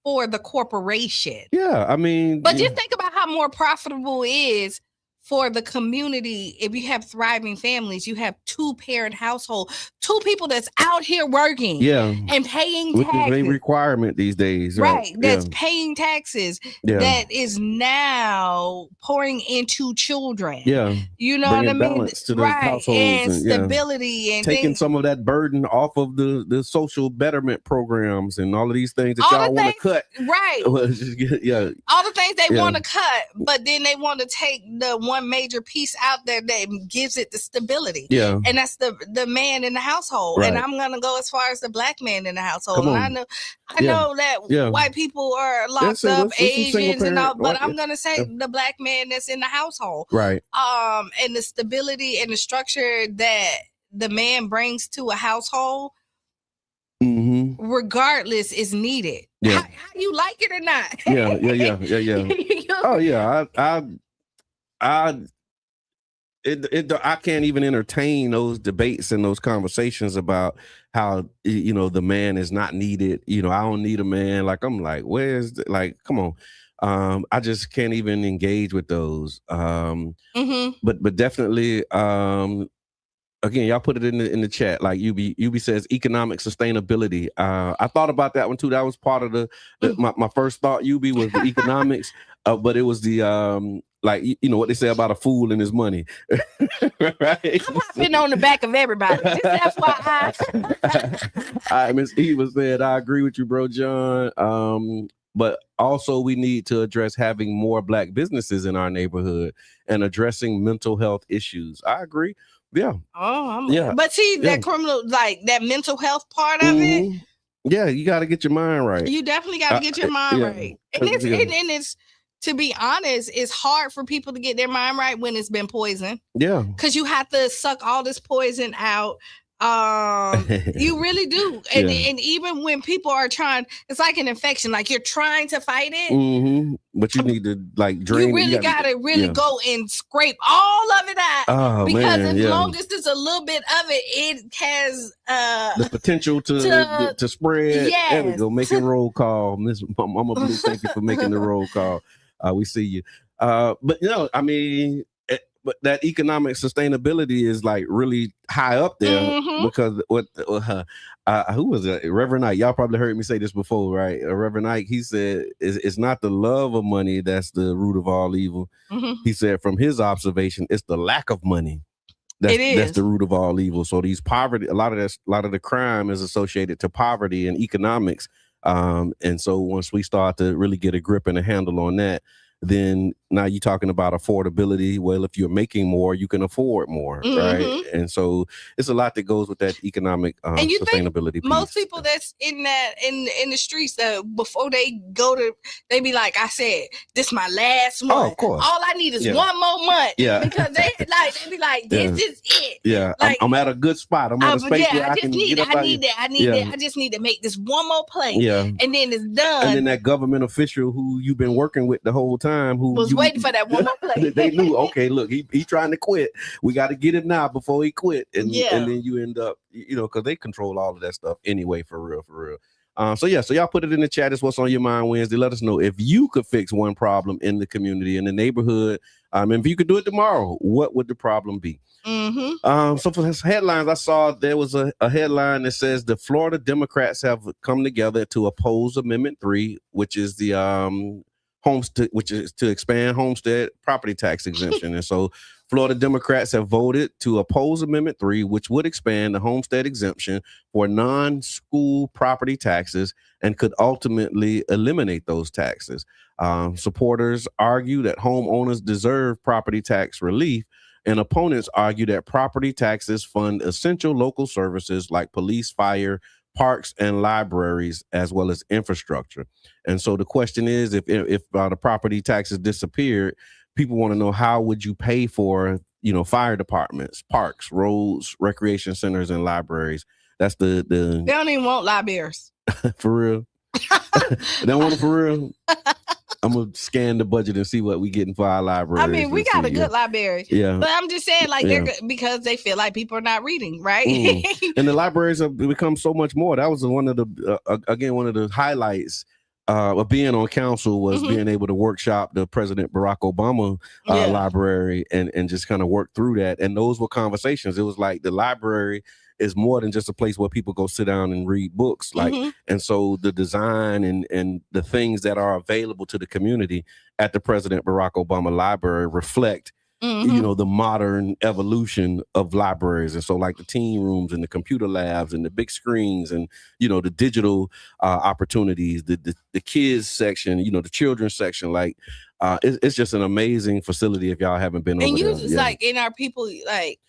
for the corporation. Yeah. I mean, but just think about how more profitable it is for the community. If you have thriving families, you have 2-parent household, 2 people that's out here working and paying which taxes. is a requirement these days. Right. That's paying taxes that is now pouring into children. Yeah. You know bringing what I mean? Balance to the households and stability and taking some of that burden off of the social betterment programs and all of these things that y'all want to cut. Right. All the things they want to cut, but then they want to take the one major piece out there that gives it the stability. Yeah. And that's the man in the household. Right. And I'm gonna go as far as the black man in the household. And I know that white people are locked up, Asians and all, but I'm gonna say the black man that's in the household. Right. And the stability and the structure that the man brings to a household, regardless, is needed. Yeah. How you like it or not. Yeah. Oh yeah. I can't even entertain those debates and those conversations about how the man is not needed. I don't need a man. Like I'm like, where's come on. I just can't even engage with those. But definitely again, y'all put it in the chat. Like UB says, economic sustainability. I thought about that one too. That was part of my first thought. UB was the economics, but it was the what they say about a fool and his money. Right? I'm hopping on the back of everybody. Just FYI. Miss Eva said, I agree with you, bro, John. But also we need to address having more black businesses in our neighborhood and addressing mental health issues. I agree. Yeah. But see, that criminal, that mental health part of it. Yeah, you got to get your mind right. You definitely got to get your mind right. And it's to be honest, it's hard for people to get their mind right when it's been poisoned. Yeah. Because you have to suck all this poison out. You really do. And even when people are trying, it's like an infection, like you're trying to fight it. But you need to drain. You really got to really go and scrape all of it out. Because as long as there's a little bit of it, it has the potential to spread. Yes. There we go. Making roll call. Miss Mama Blue, thank you for making the roll call. We see you. But I mean, but that economic sustainability is really high up there because who was it? Reverend Ike. Y'all probably heard me say this before, right? Reverend Ike, he said, it's not the love of money that's the root of all evil. He said, from his observation, it's the lack of money that's the root of all evil. So these poverty, a lot of the crime is associated to poverty and economics. And so once we start to really get a grip and a handle on that, then now you're talking about affordability. Well, if you're making more, you can afford more, right? And so it's a lot that goes with that economic and you sustainability think piece. Most people that's in the streets, before they go to, they be like, I said, this my last month. Oh, of course. All I need is one more month. Yeah. Because they be like, this is it. Yeah. I'm at a good spot. I'm at a space where I can get up. I need that. I just need to make this one more play. Yeah. And then it's done. And then that government official who you've been working with the whole time, who was waiting for that one more play. They knew, okay, look, he trying to quit. We got to get him now before he quit. And then you end up, because they control all of that stuff anyway, for real. So y'all put it in the chat. It's what's on your mind Wednesday. Let us know if you could fix one problem in the community, in the neighborhood. And if you could do it tomorrow, what would the problem be? So for his headlines, I saw there was a headline that says the Florida Democrats have come together to oppose Amendment 3, which is the homestead, which is to expand homestead property tax exemption. And so Florida Democrats have voted to oppose Amendment 3, which would expand the homestead exemption for non-school property taxes and could ultimately eliminate those taxes. Supporters argue that homeowners deserve property tax relief, and opponents argue that property taxes fund essential local services like police, fire, parks, and libraries, as well as infrastructure. And so the question is, if the property taxes disappeared, people want to know, how would you pay for, fire departments, parks, roads, recreation centers, and libraries? That's the They don't even want libraries. For real. They don't want it for real. I'm gonna scan the budget and see what we getting for our library. I mean, we got a good library. Yeah. But I'm just saying, like, they're good because they feel like people are not reading, right? And the libraries have become so much more. That was one of the highlights of being on council was being able to workshop the President Barack Obama library and just kind of work through that. And those were conversations. It was like the library is more than just a place where people go sit down and read books. Like, and so the design and the things that are available to the community at the President Barack Obama library reflect, the modern evolution of libraries. And so like the teen rooms and the computer labs and the big screens and, the digital opportunities, the kids section, the children's section, like it's just an amazing facility if y'all haven't been over there. And like in our people, like,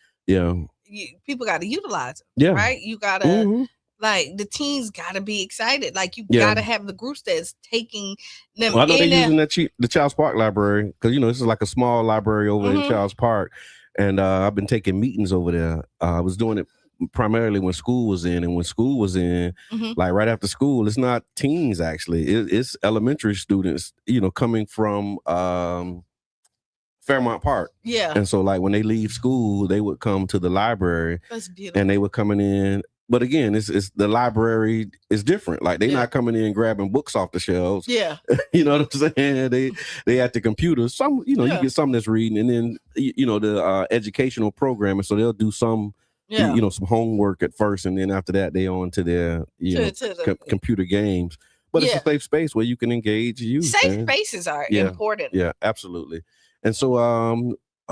people got to utilize it, right? You got to, like, the teens got to be excited. Like, you got to have the groups that's taking them. Well, I know they're using the Childs Park library because, this is like a small library over in Childs Park. And I've been taking meetings over there. I was doing it primarily when school was in. And when school was in, like right after school, it's not teens, actually. It's elementary students, coming from Fairmont Park. Yeah. And so like when they leave school, they would come to the library. That's beautiful. And they were coming in. But again, it's the library is different. Like they're not coming in grabbing books off the shelves. Yeah. You know what I'm saying? They at the computer. Some, you get some that's reading, and then the educational programming. So they'll do some some homework at first, and then after that they on to their computer games. But it's a safe space where you can engage youth. Safe spaces are important. Yeah, absolutely. And so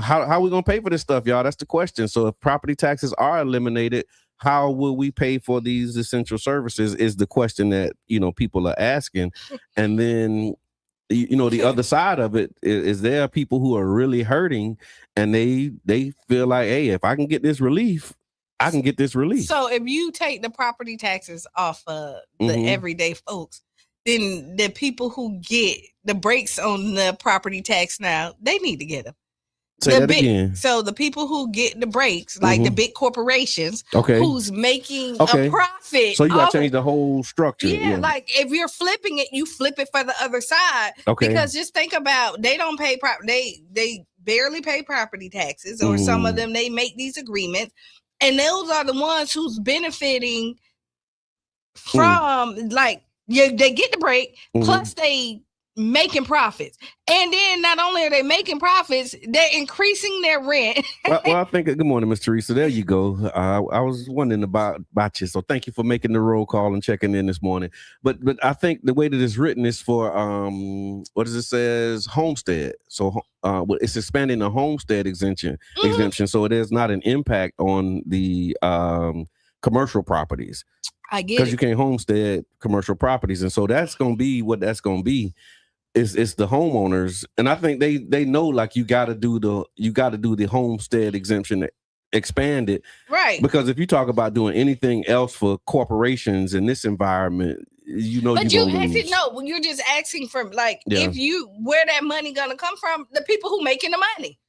how we gonna pay for this stuff, y'all? That's the question. So if property taxes are eliminated, how will we pay for these essential services is the question that people are asking. And then the other side of it is there are people who are really hurting, and they feel like, hey, if I can get this relief, I can get this relief. So if you take the property taxes off of the everyday folks, then the people who get the breaks on the property tax now, they need to get them. Say that again. So the people who get the breaks, like the big corporations, who's making a profit. So you got to change the whole structure. Yeah, like if you're flipping it, you flip it for the other side. Okay. Because just think about, they don't pay they barely pay property taxes, or some of them, they make these agreements, and those are the ones who's benefiting from they get the break, plus they making profits. And then not only are they making profits, they're increasing their rent. well, I think, good morning, Miss Teresa. There you go. I was wondering about you. So thank you for making the roll call and checking in this morning. But I think the way that it's written is for, what does it says? Homestead. So it's expanding the homestead exemption. So it is not an impact on the commercial properties. I get it. Because you can't homestead commercial properties. And so that's going to be what that's going to be. It's the homeowners. And I think they know, like, you got to do the homestead exemption, expand it. Right. Because if you talk about doing anything else for corporations in this environment, but you're just asking for, like, where that money going to come from? The people who making the money.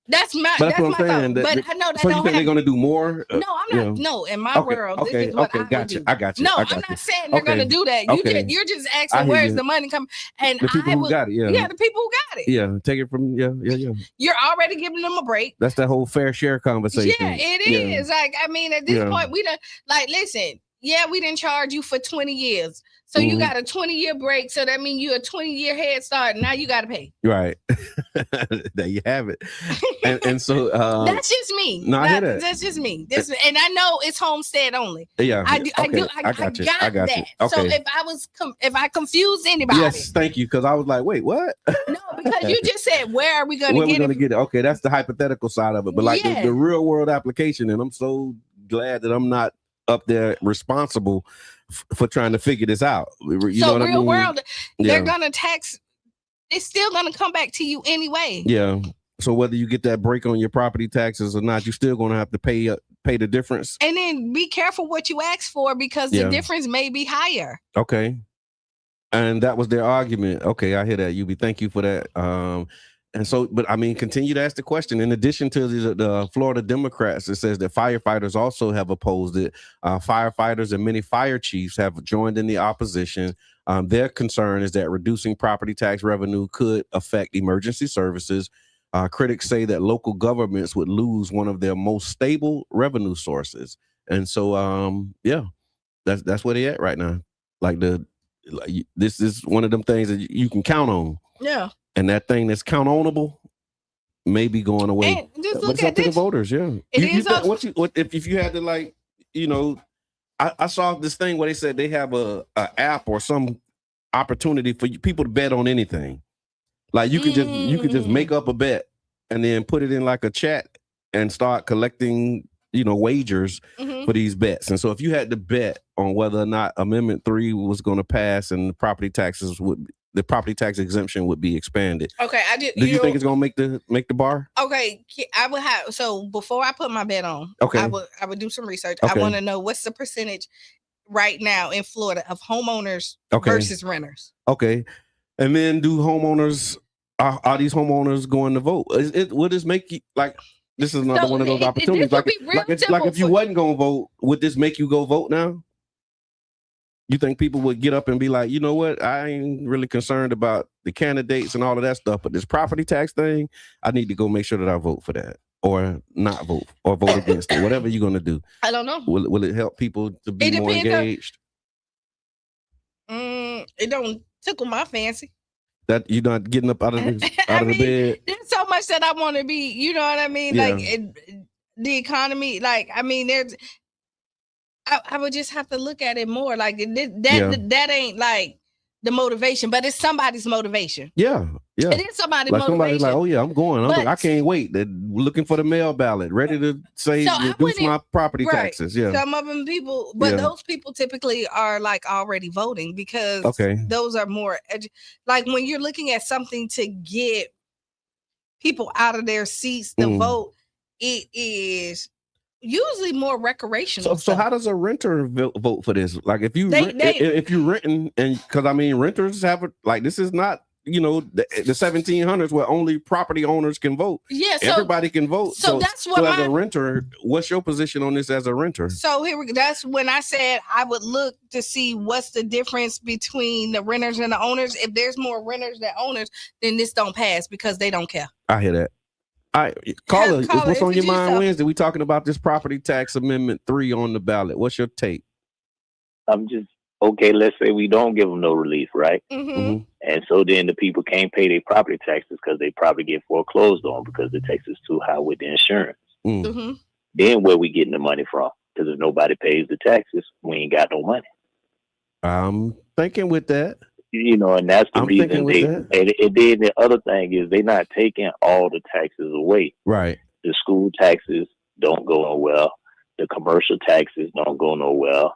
That's what I'm saying. But I know that. So you think they're going to do more? No, I'm not. No, in my world, this is what I would do. I got you. No, I'm not saying they're going to do that. You're just asking where's the money coming. And the people who got it, the people who got it. Yeah, take it from You're already giving them a break. That's that whole fair share conversation. Yeah, it is. Like, I mean, at this point, we don't, like, listen. yeah, we didn't charge you for 20 years. So you got a 20-year break. So that means you a 20-year head start. Now you got to pay. Right. There you have it. And so that's just me. No, I hear that. That's just me. And I know it's homestead only. Yeah. I got that. Okay. So if I confuse anybody. Yes, thank you. Because I was like, wait, what? No, because you just said, where are we going to get it? Okay, that's the hypothetical side of it. But like the real world application, and I'm so glad that I'm not up there responsible for trying to figure this out. You know what I mean? World, they're going to tax. It's still going to come back to you anyway. Yeah. So whether you get that break on your property taxes or not, you're still going to have to pay the difference. And then be careful what you ask for, because the difference may be higher. Okay. And that was their argument. Okay, I hear that, UB. Thank you for that. And so, but I mean, continue to ask the question. In addition to the Florida Democrats, it says that firefighters also have opposed it. Firefighters and many fire chiefs have joined in the opposition. Their concern is that reducing property tax revenue could affect emergency services. Critics say that local governments would lose one of their most stable revenue sources. And so, that's where they at right now. This is one of them things that you can count on. Yeah. And that thing that's count onable may be going away. And just but look it's up at to this. the voters, yeah. If you had to I saw this thing where they said they have a app or some opportunity for people to bet on anything. Like you could just make up a bet and then put it in like a chat and start collecting, wagers for these bets. And so if you had to bet on whether or not Amendment 3 was going to pass and the property tax exemption would be expanded. Okay, Do you think it's going to make the bar? Okay, I would have. So before I put my bet on, okay, I would do some research. Okay. I want to know what's the percentage right now in Florida of homeowners versus renters. Okay, and then do homeowners are these homeowners going to vote? Will this make you like? This is another one of those opportunities. Like if you wasn't going to vote, would this make you go vote now? You think people would get up and be like, you know what? I ain't really concerned about the candidates and all of that stuff, but this property tax thing, I need to go make sure that I vote for that, or not vote, or vote against it. Whatever you're going to do. I don't know. Will it help people to be more engaged? It don't tickle my fancy. That you're not getting up out of the bed. There's so much that I want to be. You know what I mean? Yeah. Like the economy. Like there's. I would just have to look at it more. Like that ain't like the motivation, but it's somebody's motivation. Yeah. It is somebody's motivation. Somebody's like, oh yeah, I'm going. I can't wait. They're looking for the mail ballot, ready to say reduce my property taxes. Yeah. Some of them people, but those people typically are like already voting because those are more like when you're looking at something to get people out of their seats to vote, it is usually more recreational. So how does a renter vote for this? Like if you're renting, and because renters have this is not the 1700s where only property owners can vote. Yeah, so everybody can vote. So that's what as a renter, what's your position on this as a renter? So here we go. That's when I said I would look to see what's the difference between the renters and the owners. If there's more renters than owners, then this don't pass because they don't care. I hear that. All right, caller, what's on your mind Wednesday? We talking about this property tax amendment 3 on the ballot. What's your take? I'm just okay. Let's say we don't give them no relief, right? Mm-hmm. And so then the people can't pay their property taxes because they probably get foreclosed on because the tax is too high with the insurance. Mm-hmm. Then where we getting the money from? Because if nobody pays the taxes, we ain't got no money. I'm thinking with that. And that's the reason and then the other thing is they're not taking all the taxes away. Right. The school taxes don't go nowhere. The commercial taxes don't go nowhere.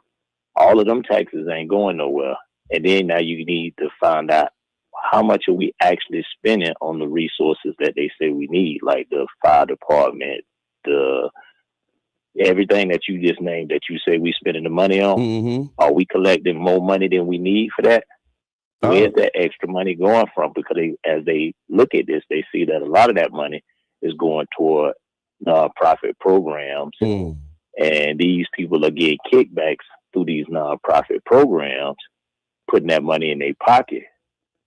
All of them taxes ain't going nowhere. And then now you need to find out how much are we actually spending on the resources that they say we need, like the fire department, everything that you just named that you say we spending the money on. Mm-hmm. Are we collecting more money than we need for that? Where's that extra money going from? Because as they look at this, they see that a lot of that money is going toward nonprofit programs. And these people are getting kickbacks through these nonprofit programs, putting that money in their pocket.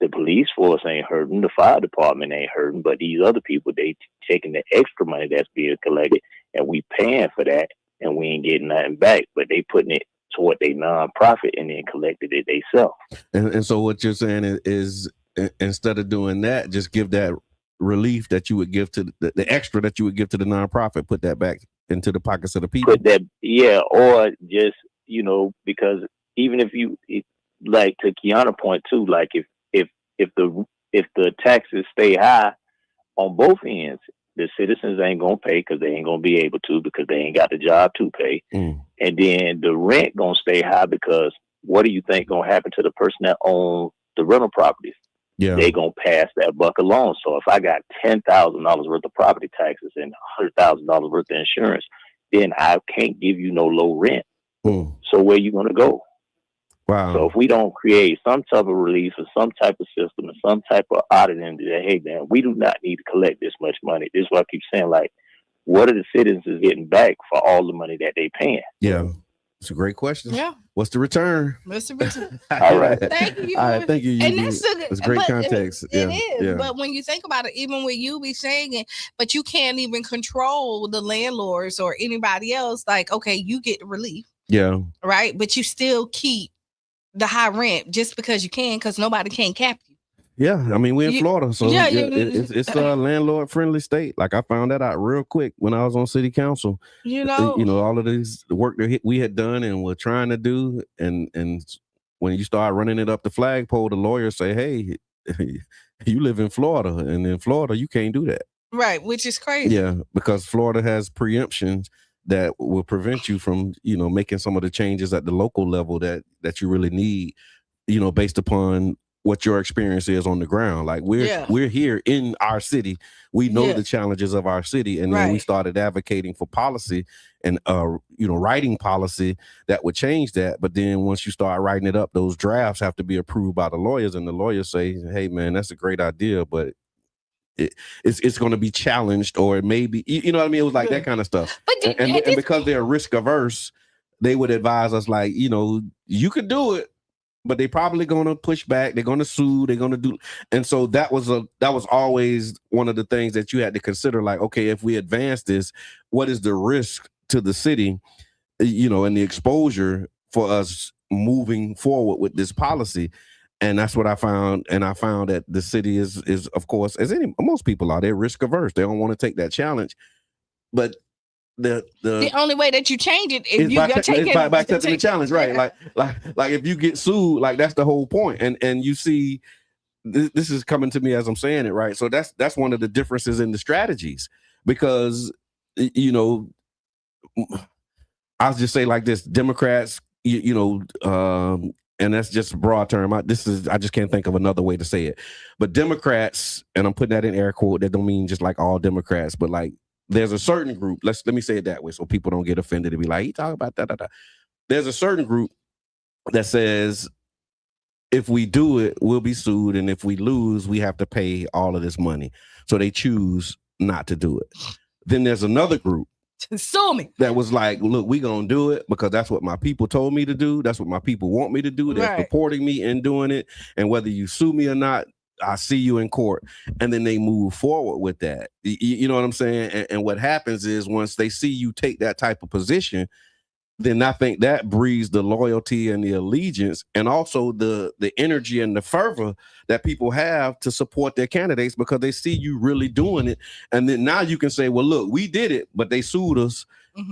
The police force ain't hurting, the fire department ain't hurting, but these other people, they taking the extra money that's being collected, and we paying for that, and we ain't getting nothing back, but they putting it toward their nonprofit and then collected it themselves. And so what you're saying is instead of doing that, just give that relief that you would give to the extra that you would give to the nonprofit, put that back into the pockets of the people. Put that, or just, because even if like to Qiana point too, like if the taxes stay high on both ends, the citizens ain't gonna pay because they ain't gonna be able to, because they ain't got the job to pay. And then the rent gonna stay high, because what do you think gonna happen to the person that owns the rental properties? Yeah, they gonna pass that buck along. So if I got $10,000 worth of property taxes and $100,000 worth of insurance, then I can't give you no low rent. So where you gonna go? Wow. So if we don't create some type of relief or some type of system or some type of auditing that, hey man, we do not need to collect this much money. This is what I keep saying. Like, what are the citizens getting back for all the money that they paying? Yeah. It's a great question. Yeah. What's the return? What's the return? All right. Thank you. All right, thank you. And that's great context. It is. But when you think about it, even with you be saying it, but you can't even control the landlords or anybody else. Like, okay, you get relief. Yeah. Right. But you still keep the high rent just because you can, because nobody can cap you. Yeah, I mean, we're in Florida, so it's a landlord-friendly state. Like, I found that out real quick when I was on city council. All of this work that we had done and were trying to do, and when you start running it up the flagpole, the lawyers say, "Hey, you live in Florida, and in Florida you can't do that." Right, which is crazy. Yeah, because Florida has preemptions that will prevent you from, making some of the changes at the local level that you really need, based upon what your experience is on the ground. Like, we're here in our city. We know the challenges of our city. And then we started advocating for policy and, writing policy that would change that. But then once you start writing it up, those drafts have to be approved by the lawyers, and the lawyers say, hey man, that's a great idea, but it's going to be challenged, or it may be, you know what I mean? It was like that kind of stuff. But and because they're risk averse, they would advise us like, you can do it, but they probably going to push back. They're going to sue. They're going to do. And so that was always one of the things that you had to consider. Like, okay, if we advance this, what is the risk to the city, and the exposure for us moving forward with this policy? And that's what I found. And I found that the city is of course, as most people are, they're risk averse. They don't want to take that challenge. But the only way that you change it is by accepting the challenge, right? Like if you get sued, like that's the whole point. And you see, this is coming to me as I'm saying it, right? So that's one of the differences in the strategies, because I'll just say like this: Democrats, and that's just a broad term. I just can't think of another way to say it. But Democrats, and I'm putting that in air quote, that don't mean just like all Democrats, but like there's a certain group, let me say it that way so people don't get offended and be like, he talking about that. There's a certain group that says, if we do it, we'll be sued. And if we lose, we have to pay all of this money. So they choose not to do it. Then there's another group sue me that was like, look, we gonna do it because that's what my people told me to do. That's what my people want me to do. They're supporting me in doing it. And whether you sue me or not, I see you in court. And then they move forward with that. You know what I'm saying? And what happens is once they see you take that type of position, then I think that breeds the loyalty and the allegiance, and also the energy and the fervor that people have to support their candidates, because they see you really doing it. And then now you can say, well, look, we did it, but they sued us,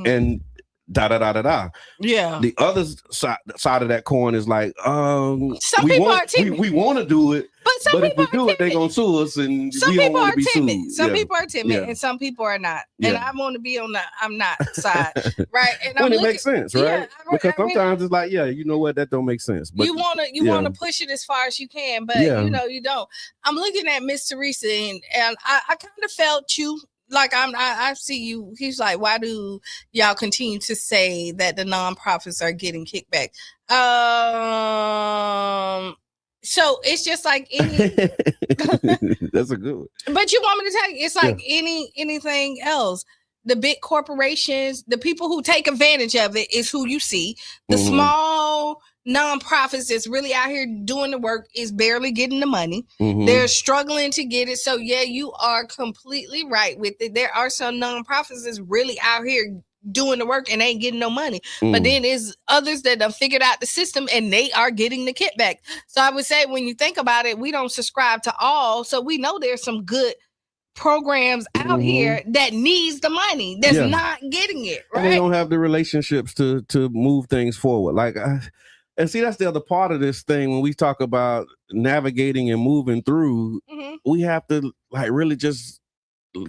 and da. Yeah. The other side of that coin is like, we want to do it, but if we do it, they're gonna sue us, and some we don't want to be timid. sued. Some people are timid, and some people are not. And I want to be on the I'm not side, right? And when it makes sense, right? Because sometimes it's like, you know what, that don't make sense. But you wanna push it as far as you can, but you don't. I'm looking at Miss Teresa, and I kind of felt you. Like I see you. He's like, why do y'all continue to say that the nonprofits are getting kickback? So it's just like any. That's a good one. But you want me to tell you, it's like anything else. The big corporations, the people who take advantage of it is who you see. The small nonprofits that's really out here doing the work is barely getting the money. They're struggling to get it. So you are completely right with it. There are some nonprofits that's really out here doing the work and ain't getting no money. But then there's others that have figured out the system and they are getting the kickback. So I would say when you think about it, we don't subscribe to all. So we know there's some good programs out here that needs the money that's not getting it, right? And they don't have the relationships to move things forward. Like, and see, that's the other part of this thing. When we talk about navigating and moving through, we have to like really just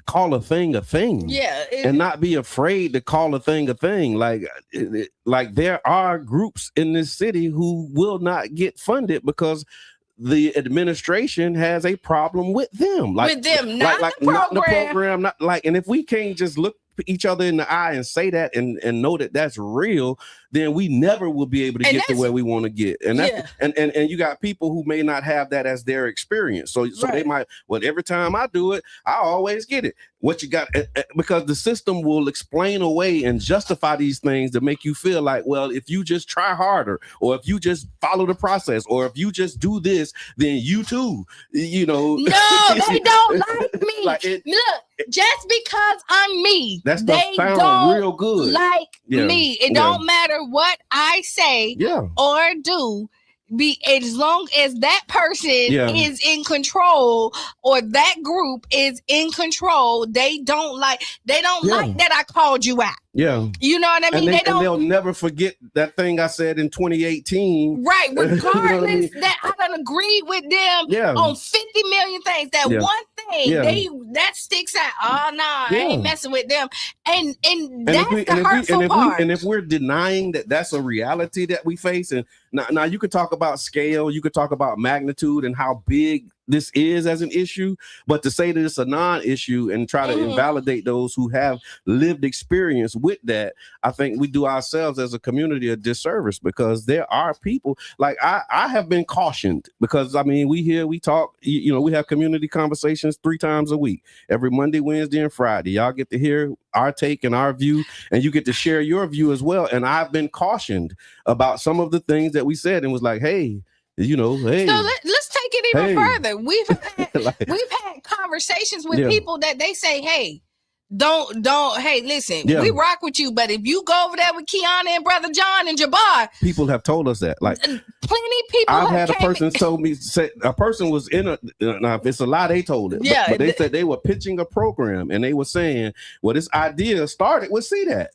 call a thing, and not be afraid to call a thing. Like there are groups in this city who will not get funded because the administration has a problem with them. Not the program. And if we can't just look each other in the eye and say that and know that that's real, then we never will be able to get to where we want to get. And that's and you got people who may not have that as their experience. So they might, well, every time I do it, I always get it. What you got, because the system will explain away and justify these things to make you feel like, well, if you just try harder, or if you just follow the process, or if you just do this, then you too, you know. No, they don't like me. Look, just because I'm me, they don't real good like me. It don't matter what I say or do. As long as that person is in control or that group is in control, they don't like that I called you out. Yeah. You know what I mean? And they'll never forget that thing I said in 2018. Right. Regardless that I done agreed with them on 50 million things. That one thing that sticks out. Oh no, I ain't messing with them. And that's the hurtful part. And if we're denying that that's a reality that we face, and now you could talk about scale, you could talk about magnitude and how big this is as an issue, but to say that it's a non-issue and try to invalidate those who have lived experience with that, I think we do ourselves as a community a disservice, because there are people like I have been cautioned, because I mean we talk, you know, we have community conversations 3 times a week, every Monday, Wednesday, and Friday. Y'all get to hear our take and our view, and you get to share your view as well. And I've been cautioned about some of the things that we said, and was like, hey, you know, hey. So let's take it even further. We've had conversations with people that they say, hey, don't, hey, listen, we rock with you, but if you go over there with Qiana and Brother John and Jabbar, people have told us that. Like, plenty of people. I've had a person told me, a person was in a, now if it's a lie, they told it. But they said they were pitching a program, and they were saying, well, this idea started with CDAT.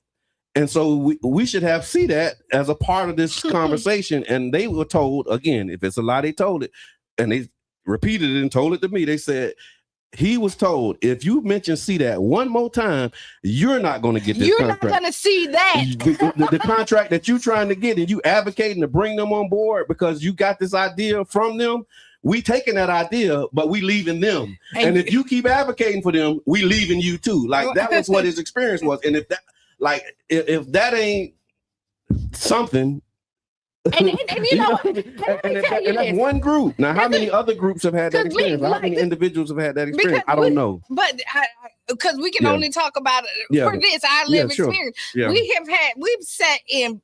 And so we should have CDAT as a part of this conversation. And they were told, again, if it's a lie, they told it. And they repeated it and told it to me. They said, he was told, if you mention CDAT one more time, you're not going to get this contract. You're not going to see that. The contract that you're trying to get, and you advocating to bring them on board because you got this idea from them. We taking that idea, but we leaving them. And if you keep advocating for them, we leaving you too. Like, that was what his experience was. And if that, like, if that ain't something, and you know, and that's one group. Now, how many other groups have had that experience? How many individuals have had that experience? I don't know. But because we can only talk about it for this, our lived experience. Yeah. We've sat in,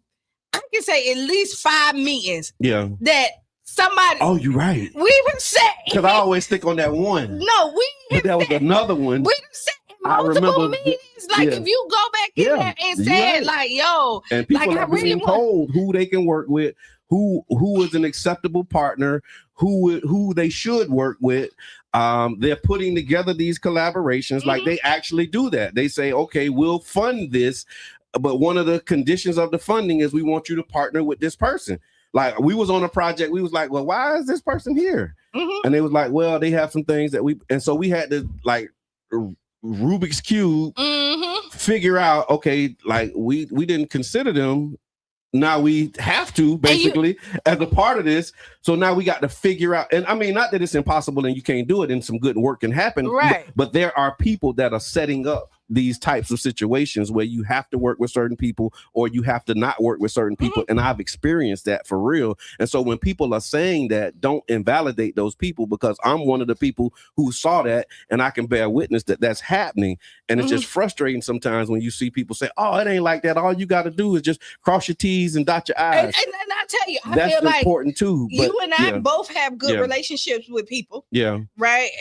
I can say, at least 5 meetings. That somebody. Oh, you're right. We were sat because I always stick on that one. No, but that was another one. We sat in multiple meetings. Like, if you go back in there and say, like, yo, and people like, are being told who they can work with, who is an acceptable partner, who they should work with. They're putting together these collaborations. Like, they actually do that. They say, okay, we'll fund this, but one of the conditions of the funding is we want you to partner with this person. Like, we was on a project, we was like, well, why is this person here? And they was like, well, they have some things that and so we had to, like, Rubik's Cube, figure out, okay, like, we didn't consider them. Now we have to, basically, as a part of this. So now we got to figure out, and I mean, not that it's impossible and you can't do it and some good work can happen, but there are people that are setting up these types of situations where you have to work with certain people or you have to not work with certain people. And I've experienced that for real. And so when people are saying that, don't invalidate those people, because I'm one of the people who saw that, and I can bear witness that that's happening. And it's just frustrating sometimes when you see people say, oh, it ain't like that. All you got to do is just cross your T's and dot your I's. And I tell you, I that's feel like important too. But, you and I both have good relationships with people. Yeah. Right.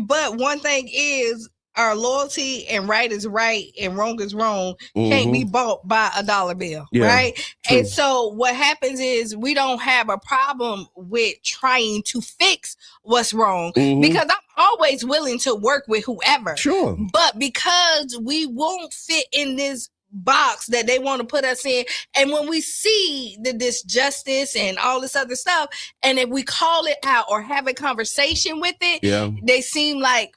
But one thing is, our loyalty and right is right and wrong is wrong can't be bought by a dollar bill, right? True. And so what happens is we don't have a problem with trying to fix what's wrong because I'm always willing to work with whoever. Sure. But because we won't fit in this box that they want to put us in, and when we see the disjustice and all this other stuff, and if we call it out or have a conversation with it, they seem like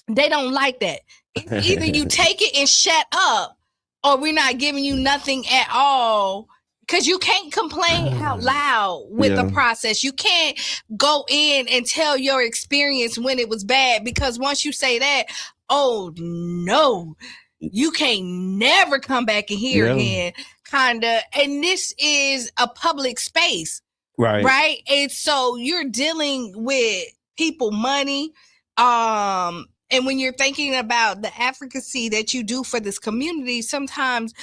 they don't like that. It's either you take it and shut up, or we're not giving you nothing at all. Because you can't complain out loud with the process. You can't go in and tell your experience when it was bad, because once you say that, oh no, you can't never come back in here again, kind of. And this is a public space, right? And so you're dealing with people, money, and when you're thinking about the advocacy that you do for this community, sometimes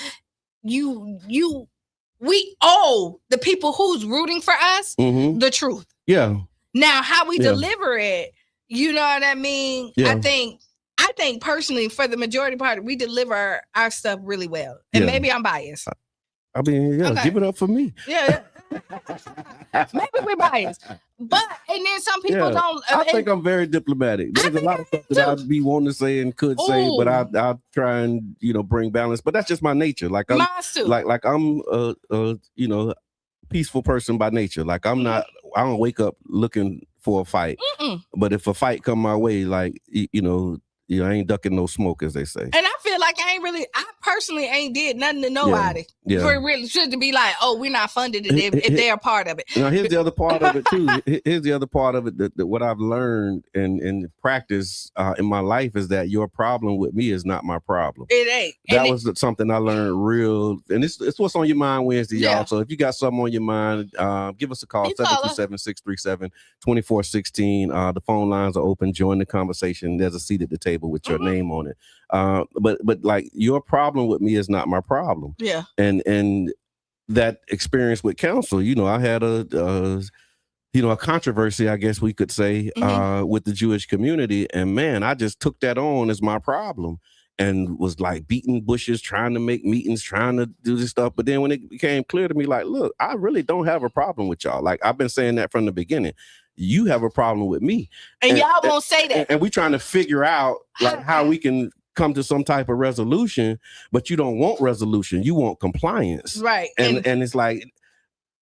we owe the people who's rooting for us the truth. Yeah. Now, how we deliver it, you know what I mean? Yeah. I think personally, for the majority part, we deliver our stuff really well. And maybe I'm biased. I mean, give it up for me. Yeah. Maybe we're biased. But, and then some people don't. I think I'm very diplomatic. There's a lot of stuff that I'd be wanting to say and could say, but I'll try and, bring balance. But that's just my nature. Like I'm, like I'm a peaceful person by nature. Like I'm not, I don't wake up looking for a fight. But if a fight come my way, like, I ain't ducking no smoke, as they say. And I feel like I personally ain't did nothing to nobody. Yeah. For it really should be like, oh, we're not funded if they're a part of it. Now, here's the other part of it, too. Here's the other part of it that what I've learned and practice in my life is that your problem with me is not my problem. It ain't. That was something I learned and it's what's on your mind Wednesday, y'all. So if you got something on your mind, give us a call, 727-637-2416. The phone lines are open. Join the conversation. There's a seat at the table with your name on it. But like your problem with me is not my problem. Yeah. And that experience with counsel, I had a controversy, I guess we could say, with the Jewish community. And man, I just took that on as my problem and was like beating bushes, trying to make meetings, trying to do this stuff. But then when it became clear to me, like, look, I really don't have a problem with y'all. Like I've been saying that from the beginning. You have a problem with me. And y'all won't say that. And we're trying to figure out like how we can come to some type of resolution, but you don't want resolution. You want compliance. Right. And it's like,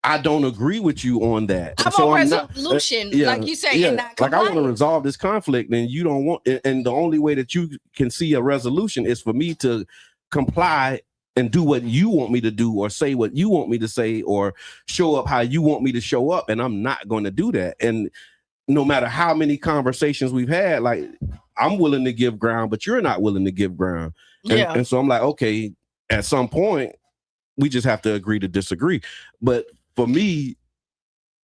I don't agree with you on that. I want resolution, like you say, and not like I want to resolve this conflict, and you don't want, and the only way that you can see a resolution is for me to comply and do what you want me to do, or say what you want me to say, or show up how you want me to show up. And I'm not going to do that. And no matter how many conversations we've had, like I'm willing to give ground, but you're not willing to give ground. And so I'm like, okay, at some point we just have to agree to disagree. But for me,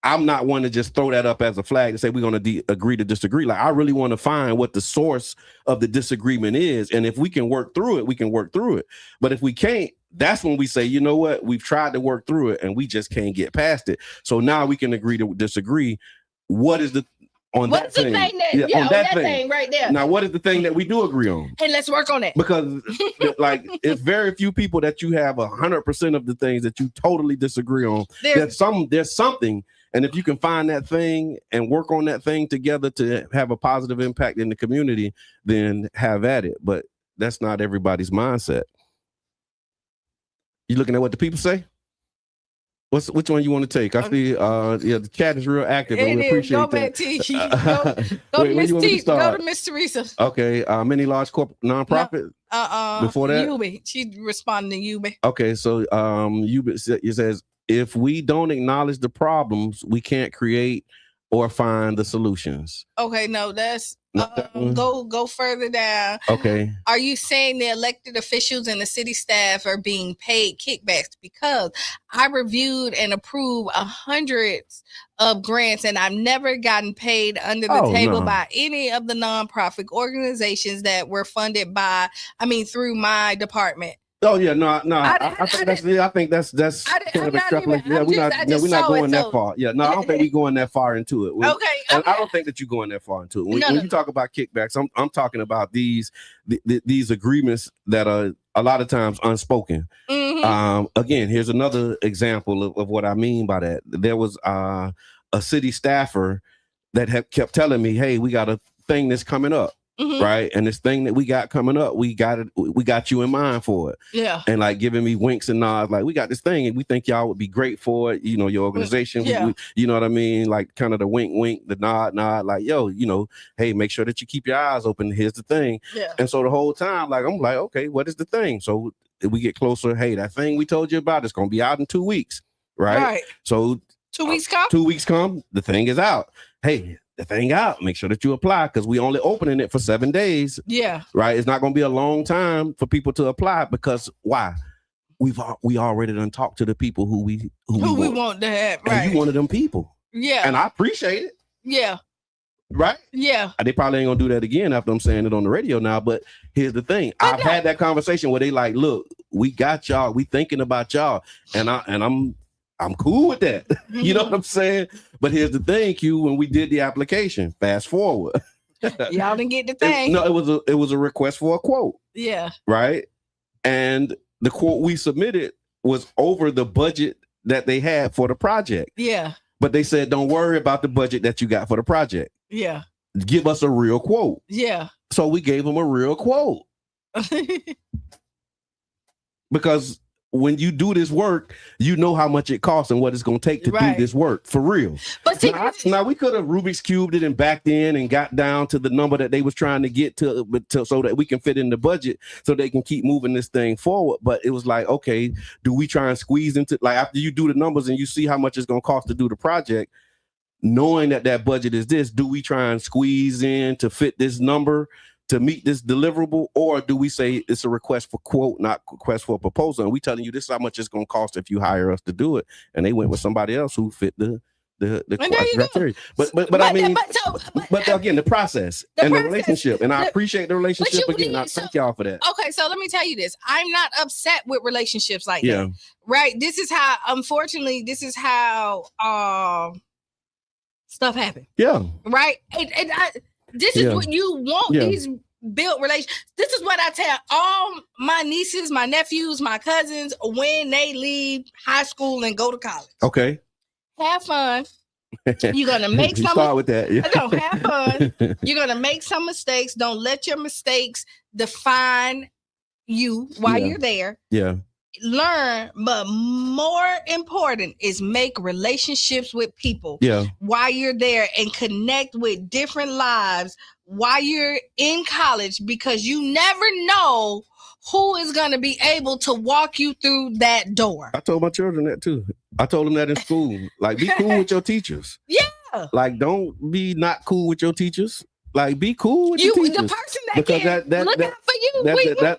I'm not one to just throw that up as a flag and say we're going to agree to disagree. Like I really want to find what the source of the disagreement is. And if we can work through it, we can work through it. But if we can't, that's when we say, you know what, we've tried to work through it and we just can't get past it. So now we can agree to disagree. What is the on What's that the thing? thing that, on that thing right there? Now, what is the thing that we do agree on? And let's work on that. Because like it's very few people that you have 100% of the things that you totally disagree on. There's something. And if you can find that thing and work on that thing together to have a positive impact in the community, then have at it. But that's not everybody's mindset. You looking at what the people say? Which one you want to take? I see the chat is real active. And we appreciate go that. Back to go to Miss T. Go to Miss Teresa. Okay. Many large nonprofit. Before that, Yubi. She responding to Yubi. Okay, so Yubi it says, if we don't acknowledge the problems, we can't create or find the solutions. Okay, no, that's go further down. Okay. Are you saying the elected officials and the city staff are being paid kickbacks? Because I reviewed and approved hundreds of grants, and I've never gotten paid under the table by any of the nonprofit organizations that were funded through my department. Oh yeah, no. I think that's kind of extrapolation. Yeah, we're not going that far. Yeah, no, I don't think we're going that far into it. Okay. And I don't think that you're going that far into it. When you talk about kickbacks, I'm talking about these agreements that are a lot of times unspoken. Mm-hmm. Again, here's another example of what I mean by that. There was a city staffer that kept telling me, "Hey, we got a thing that's coming up." Mm-hmm. Right. And this thing that we got coming up, we got you in mind for it. Yeah. And like giving me winks and nods, like we got this thing and we think y'all would be great for it. You know, your organization. Yeah. You know what I mean? Like kind of the wink, the nod, like, yo, you know, hey, make sure that you keep your eyes open. Here's the thing. Yeah. And so the whole time, like, I'm like, okay, what is the thing? So we get closer. Hey, that thing we told you about is going to be out in 2 weeks. Right. So 2 weeks come. 2 weeks come. The thing is out. Hey, the thing out, make sure that you apply because we only opening it for 7 days. Yeah. Right. It's not going to be a long time for people to apply because why? We already done talked to the people who we want to have. Right. And you one of them people. Yeah. And I appreciate it. Yeah. Right. Yeah. They probably ain't gonna do that again after I'm saying it on the radio now. But here's the thing. I've had that conversation where they like, look, we got y'all. We thinking about y'all. And I'm cool with that. You know what I'm saying? But here's the thing, Q, when we did the application, fast forward. Y'all didn't get the thing. It was a request for a quote. Yeah. Right. And the quote we submitted was over the budget that they had for the project. Yeah. But they said, don't worry about the budget that you got for the project. Yeah. Give us a real quote. Yeah. So we gave them a real quote. Because when you do this work, you know how much it costs and what it's going to take to do this work for real. But see, now we could have Rubik's cubed it and backed in and got down to the number that they was trying to get to so that we can fit in the budget so they can keep moving this thing forward. But it was like, okay, do we try and squeeze into, like, after you do the numbers and you see how much it's going to cost to do the project, knowing that budget is this, do we try and squeeze in to fit this number to meet this deliverable, or do we say it's a request for quote, not request for a proposal, and we telling you this is how much it's going to cost if you hire us to do it? And they went with somebody else who fit the criteria. But I mean, but again, the process and the relationship, and I appreciate the relationship again. I thank y'all for that. Okay, so let me tell you this: I'm not upset with relationships like that. Right? This is how, unfortunately, stuff happens. Yeah. Right. This is what you want. These built relationships. This is what I tell all my nieces, my nephews, my cousins when they leave high school and go to college. Okay. Have fun. You're gonna make some. Start with that. Yeah. Don't have fun. You're gonna make some mistakes. Don't let your mistakes define you while you're there. Yeah. Learn, but more important is make relationships with people while you're there and connect with different lives while you're in college, because you never know who is going to be able to walk you through that door. I told my children that too. I told them that in school. Like, be cool with your teachers. Yeah. Like, don't be not cool with your teachers. Like, be cool with your teachers. The person that can look out for you.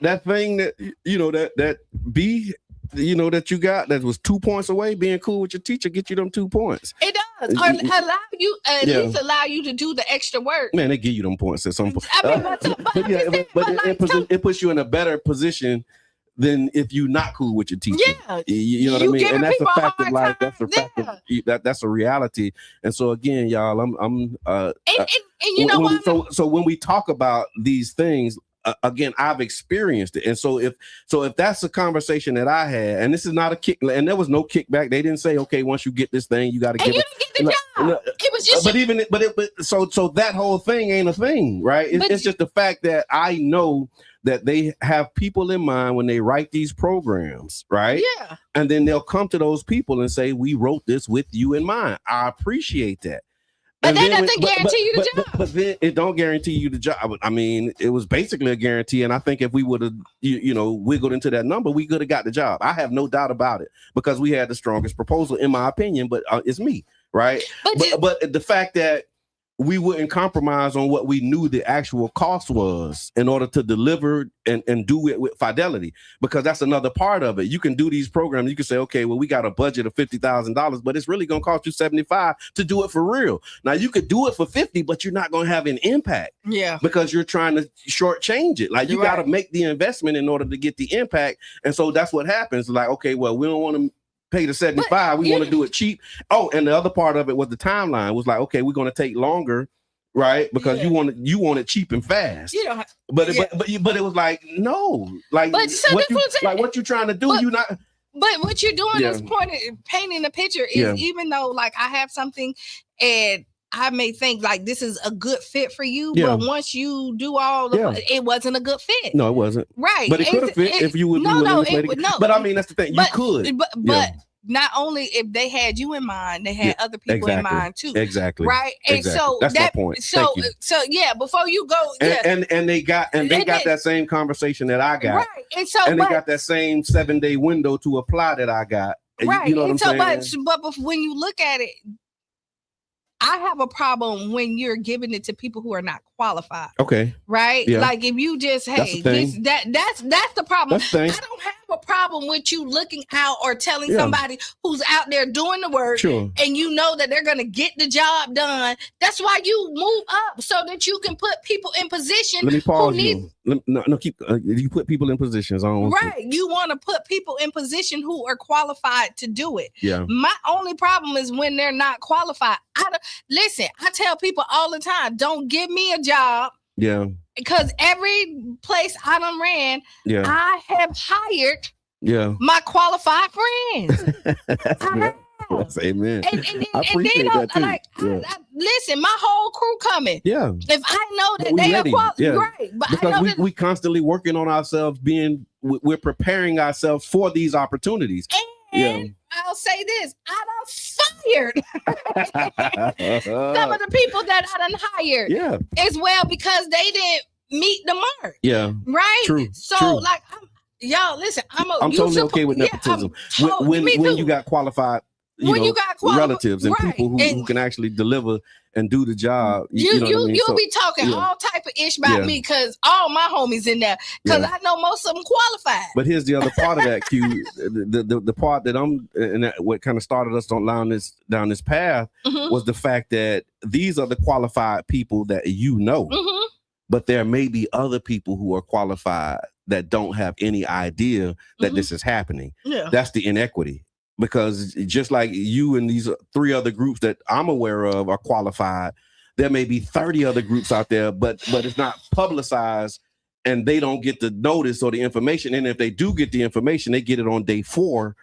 That thing that, you know, that B, you know, that you got that was 2 points away, being cool with your teacher get you them 2 points. It does. Or allow you, at least allow you to do the extra work. Man, they give you them points at some point. I mean, it puts you in a better position than if you're not cool with your teacher. Yeah. You know what I mean? And that's a fact of life. That's a fact of that's a reality. And so again, y'all, I'm and you know what? So when we talk about these things, again, I've experienced it. And so if that's a conversation that I had, and this is not a kick, and there was no kickback. They didn't say, okay, once you get this thing, you got to give it. You didn't get the job. It was just so that whole thing ain't a thing, right? It's just the fact that I know that they have people in mind when they write these programs, right? Yeah. And then they'll come to those people and say, we wrote this with you in mind. I appreciate that. But that doesn't guarantee you the job. But then it don't guarantee you the job. I mean, it was basically a guarantee. And I think if we would have, wiggled into that number, we could have got the job. I have no doubt about it, because we had the strongest proposal, in my opinion, but it's me, right? But the fact that we wouldn't compromise on what we knew the actual cost was in order to deliver and do it with fidelity, because that's another part of it. You can do these programs. You can say, okay, well, we got a budget of $50,000, but it's really going to cost you $75 to do it for real. Now you could do it for $50, but you're not going to have an impact. Yeah. Because you're trying to shortchange it. Like you got to make the investment in order to get the impact. And so that's what happens. Like, okay, well, we don't want to pay the 75. We want to do it cheap. Oh, and the other part of it was the timeline. It was like, okay, we're going to take longer, right? Because you want it cheap and fast. You don't have, but it was like, no, like but so what you trying to do, but, you not. But what you're doing is painting the picture. Is even though like I have something and I may think like this is a good fit for you, but once you do all the, it wasn't a good fit. No, it wasn't. Right. But it could have fit if you would be willing to play the game. But I mean, that's the thing. You could. But not only if they had you in mind, they had other people in mind too. Exactly. Right. And so that's my point. So yeah, before you go, and they got that same conversation that I got. Right. And so they got that same 7-day window to apply that I got. Right. You know what I'm saying? But when you look at it, I have a problem when you're giving it to people who are not qualified. Okay. Right? Yeah. Like if you just, hey, that's the problem. That's the thing. I don't have a problem with you looking out or telling somebody who's out there doing the work and you know that they're going to get the job done. That's why you move up so that you can put people in position. Let me pause you. Keep you put people in positions. Right. You want to put people in position who are qualified to do it. Yeah. My only problem is when they're not qualified. Listen, I tell people all the time, don't give me a job. Yeah. Because every place I done ran, I have hired my qualified friends. Yes, amen. And I appreciate that too. Like, listen, my whole crew coming. Yeah. If I know that they are qualified, right? But because I know we constantly working on ourselves, we're preparing ourselves for these opportunities. And I'll say this: I done fired some of the people that I done hired as well because they didn't meet the mark. Yeah. Right. True. So like, y'all listen. I'm totally okay with nepotism. When you got qualified, you got relatives and people who can actually deliver and do the job. You'll be talking all type of ish about me because all my homies in there because I know most of them qualified. But here's the other part of that, Q. The part that what kind of started us down this path was the fact that these are the qualified people that but there may be other people who are qualified that don't have any idea that this is happening. Yeah. That's the inequity. Because just like you and these 3 other groups that I'm aware of are qualified, there may be 30 other groups out there, but it's not publicized and they don't get the notice or the information. And if they do get the information, they get it on day 4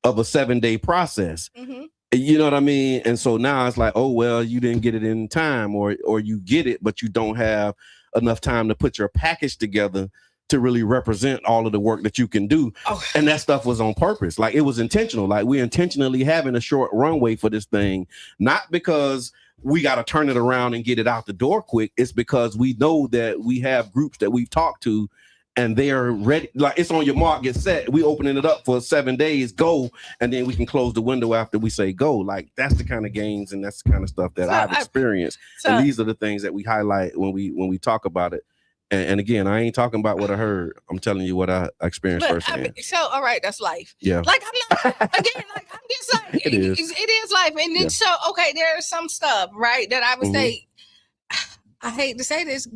of a 7-day process. You know what I mean? And so now it's like, oh, well, you didn't get it in time or you get it, but you don't have enough time to put your package together to really represent all of the work that you can do. And that stuff was on purpose. Like it was intentional. Like we're intentionally having a short runway for this thing, not because we got to turn it around and get it out the door quick. It's because we know that we have groups that we've talked to and they're ready. Like it's on your mark, get set. We opening it up for 7 days, go. And then we can close the window after we say go. Like that's the kind of games and that's the kind of stuff that I've experienced. And these are the things that we highlight when we talk about it. And again, I ain't talking about what I heard. I'm telling you what I experienced firsthand. So, all right, that's life. Yeah. Like, I'm not, again, like, I'm just like, it is life. And then, so, okay, there's some stuff, right, that I would say, I hate to say this,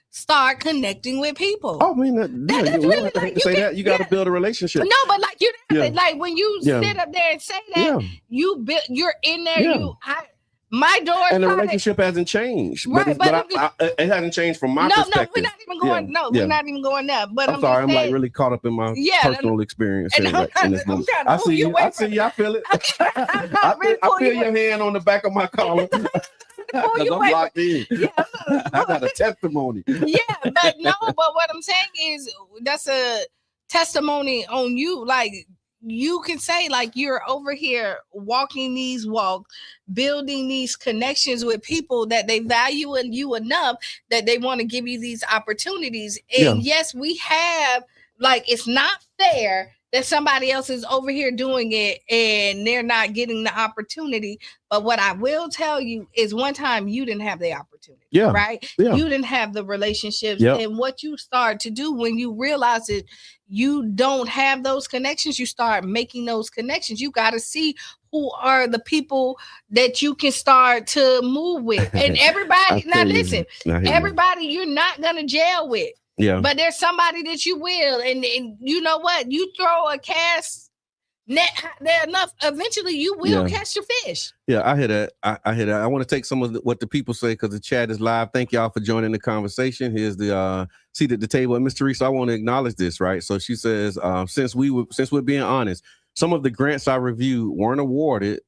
start connecting with people. Oh, I mean, you really, have to hate to say that. You got to build a relationship. No, but like, like, when you sit up there and say that, you're in there, my door and the relationship hasn't changed, right? But it hasn't changed from my perspective. We're not even going. We're not even going there. But I'm sorry, I'm like really caught up in my personal experience in this moment. I see you. I feel it. I feel your hand on the back of my collar. Because I'm locked in. I got a testimony. But what I'm saying is that's a testimony on you, like. You can say like you're over here walking these walks, building these connections with people that they value in you enough that they want to give you these opportunities. And yes, we have like it's not fair that somebody else is over here doing it and they're not getting the opportunity. But what I will tell you is one time you didn't have the opportunity. Yeah. Right. Yeah. You didn't have the relationships. Yep. And what you start to do when you realize that you don't have those connections, you start making those connections. You got to see who are the people that you can start to move with. And everybody, now listen, everybody you're not going to jail with. Yeah. But there's somebody that you will. And you know what? You throw a cast net there enough, eventually you will catch your fish. Yeah, I hear that. I hear that. I want to take some of what the people say because the chat is live. Thank y'all for joining the conversation. Here's the seat at the table. And Miss Teresa, I want to acknowledge this, right? So she says, since we're being honest, some of the grants I reviewed weren't awarded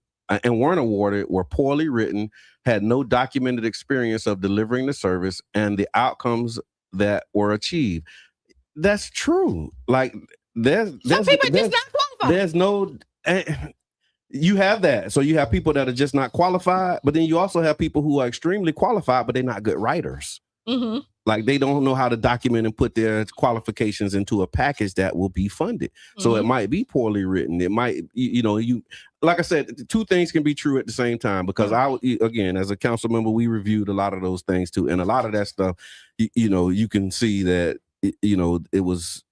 were poorly written, had no documented experience of delivering the service, and the outcomes that were achieved. That's true. Like some people just not qualified. There's no you have that. So you have people that are just not qualified, but then you also have people who are extremely qualified, but they're not good writers. Mm-hmm. Like they don't know how to document and put their qualifications into a package that will be funded. So it might be poorly written. It might, you like I said, two things can be true at the same time because again, as a council member, we reviewed a lot of those things too. And a lot of that stuff, you can see that, it was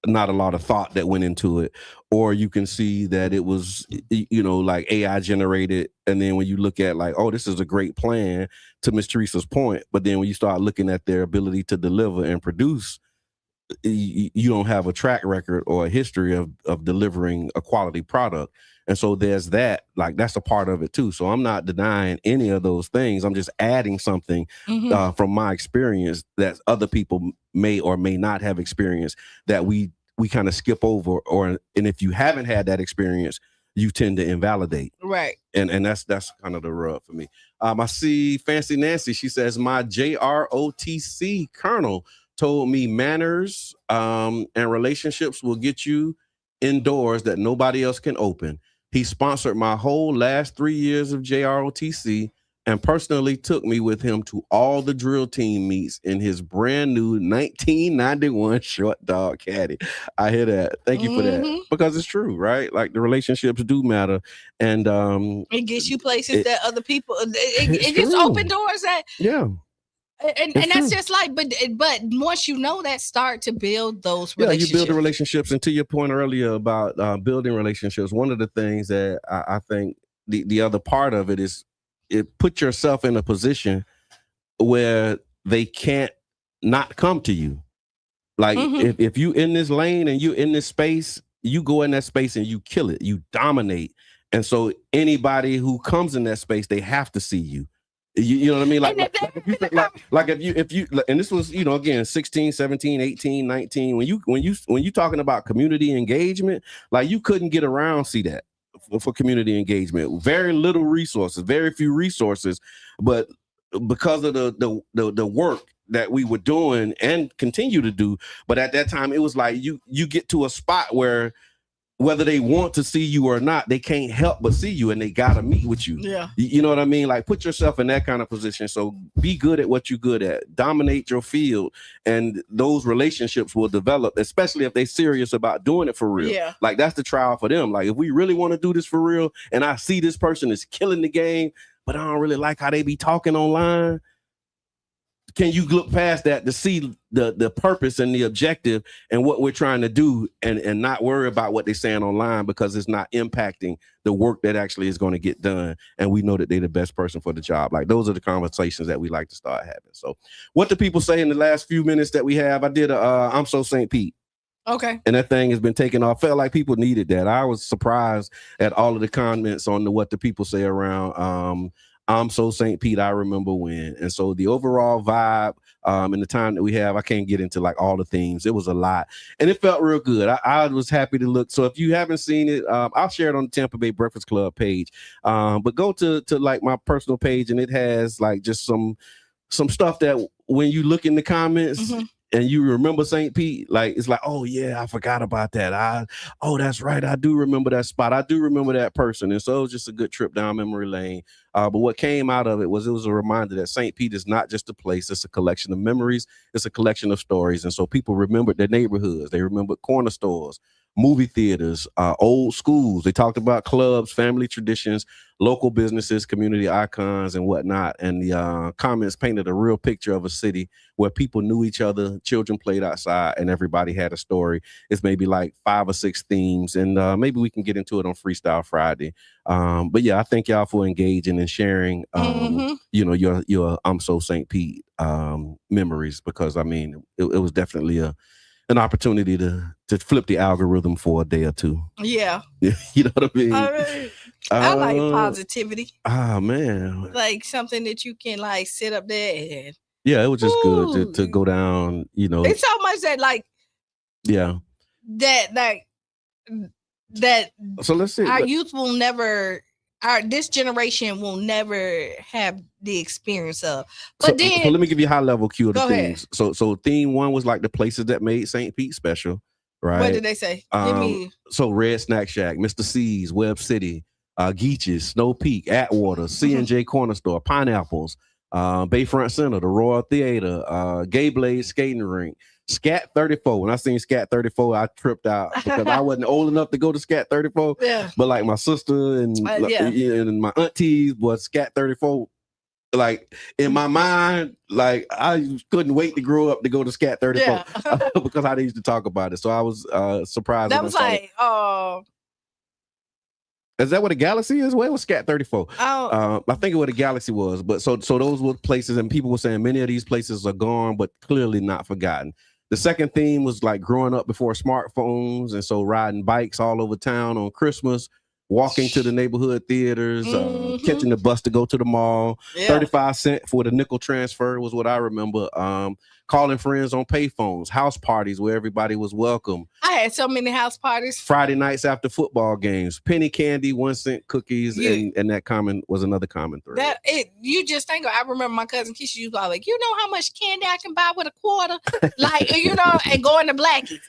not a lot of thought that went into it, or you can see that it was, like AI generated. And then when you look at like, oh, this is a great plan to Ms. Teresa's point. But then when you start looking at their ability to deliver and produce, you don't have a track record or a history of delivering a quality product. And so there's that, like, that's a part of it too. So I'm not denying any of those things. I'm just adding something from my experience that other people may or may not have experienced that we kind of skip over, and if you haven't had that experience, you tend to invalidate. Right. And that's kind of the rub for me. I see Fancy Nancy. She says, my JROTC colonel told me manners and relationships will get you indoors that nobody else can open. He sponsored my whole last 3 years of JROTC and personally took me with him to all the drill team meets in his brand new 1991 short dog caddy. I hear that. Thank you for that. Because it's true, right? Like the relationships do matter. And it gets you places that other people, it just open doors that And that's just like, but once you know that, start to build those relationships. You build the relationships. And to your point earlier about building relationships, one of the things that I think the other part of it is it put yourself in a position where they can't not come to you. Like if you in this lane and you in this space, you go in that space and you kill it, you dominate. And so anybody who comes in that space, they have to see you. You know what I mean? Like if you and this was, again, 16, 17, 18, 19, when you talking about community engagement, like you couldn't get around, see that for community engagement, very little resources, very few resources, but because of the work that we were doing and continue to do. But at that time, it was like you get to a spot where whether they want to see you or not, they can't help but see you and they got to meet with you. Yeah. You know what I mean? Like put yourself in that kind of position. So be good at what you're good at, dominate your field, and those relationships will develop, especially if they're serious about doing it for real. Yeah. Like that's the trial for them. Like if we really want to do this for real and I see this person is killing the game, but I don't really like how they be talking online. Can you look past that to see the purpose and the objective and what we're trying to do and not worry about what they're saying online because it's not impacting the work that actually is going to get done. And we know that they're the best person for the job. Like those are the conversations that we like to start having. So what do people say in the last few minutes that we have? I did I'm So St. Pete. Okay. And that thing has been taken off. Felt like people needed that. I was surprised at all of the comments on what the people say around I'm So St. Pete, I remember when. And so the overall vibe and the time that we have, I can't get into like all the themes. It was a lot. And it felt real good. I was happy to look. So if you haven't seen it, I'll share it on the Tampa Bay Breakfast Club page. But go to like my personal page and it has like just some stuff that when you look in the comments, and you remember St. Pete, like it's like, oh yeah, I forgot about that. Oh, that's right. I do remember that spot. I do remember that person. And so it was just a good trip down memory lane. But what came out of it was a reminder that St. Pete is not just a place, it's a collection of memories, it's a collection of stories. And so people remembered their neighborhoods, they remembered corner stores, movie theaters, old schools. They talked about clubs, family traditions, local businesses, community icons, and whatnot. And the comments painted a real picture of a city where people knew each other, children played outside, and everybody had a story. It's maybe like 5 or 6 themes, and maybe we can get into it on Freestyle Friday. But yeah, I thank y'all for engaging and sharing, your I'm So St. Pete memories, because I mean, it was definitely an opportunity to flip the algorithm for a day or two. Yeah. You know what I mean? I like positivity. Ah, man. Like something that you can like sit up there and. Yeah, it was just good to go down, It's so much that like. Yeah. That so let's see. Our youth will never, this generation will never have the experience of. But so let me give you a high level cue of the things. Ahead. So theme 1 was like the places that made St. Pete special, right? What did they say? So Red Snack Shack, Mr. C's, Web City, Geech's, Snow Peak, Atwater, C&J Corner Store, Pineapples, Bayfront Center, the Royal Theater, Gay Blaze Skating Rink, Scat 34. When I seen Scat 34, I tripped out because I wasn't old enough to go to Scat 34. Yeah. But like my sister and my aunties was Scat 34. Like in my mind, like I couldn't wait to grow up to go to Scat 34 because I used to talk about it. So I was surprised. That was like, is that what a galaxy is? Where was Scat 34? I think what a galaxy was. But so those were places, and people were saying many of these places are gone, but clearly not forgotten. The second theme was like growing up before smartphones, and so riding bikes all over town on Christmas, walking to the neighborhood theaters, catching the bus to go to the mall. 35 cents for the nickel transfer was what I remember. Calling friends on payphones, house parties where everybody was welcome. I had so many house parties. Friday nights after football games, penny candy, 1-cent cookies, and that was another common thread. You just think I remember my cousin Keisha used to be like, you know how much candy I can buy with a quarter? Like, and going to Blackie's.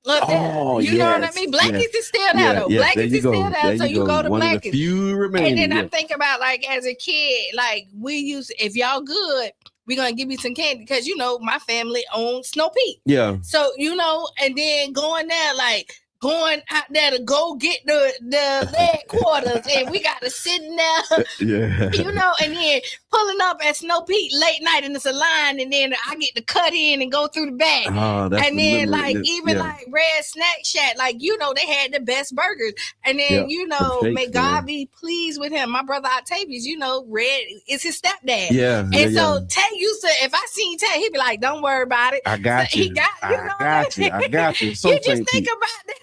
You know what I mean? Blackie's is still there though. Blackie's is still there, so you go to Blackie's. And then I'm thinking about like as a kid, like we used, if y'all good, we're gonna give you some candy because my family owns Snow Peak. Yeah. So and then going there, like going out there to go get the headquarters, and we got to sit in there, and then pulling up at Snow Peak late night, and it's a line, and then I get to cut in and go through the back, and then like Red Snack Shack, like they had the best burgers, and then may God be pleased with him. My brother Octavius, Red is his stepdad, so Tay used to, if I seen Tay, he'd be like, "Don't worry about it, I got you, I got you." So you just think about that.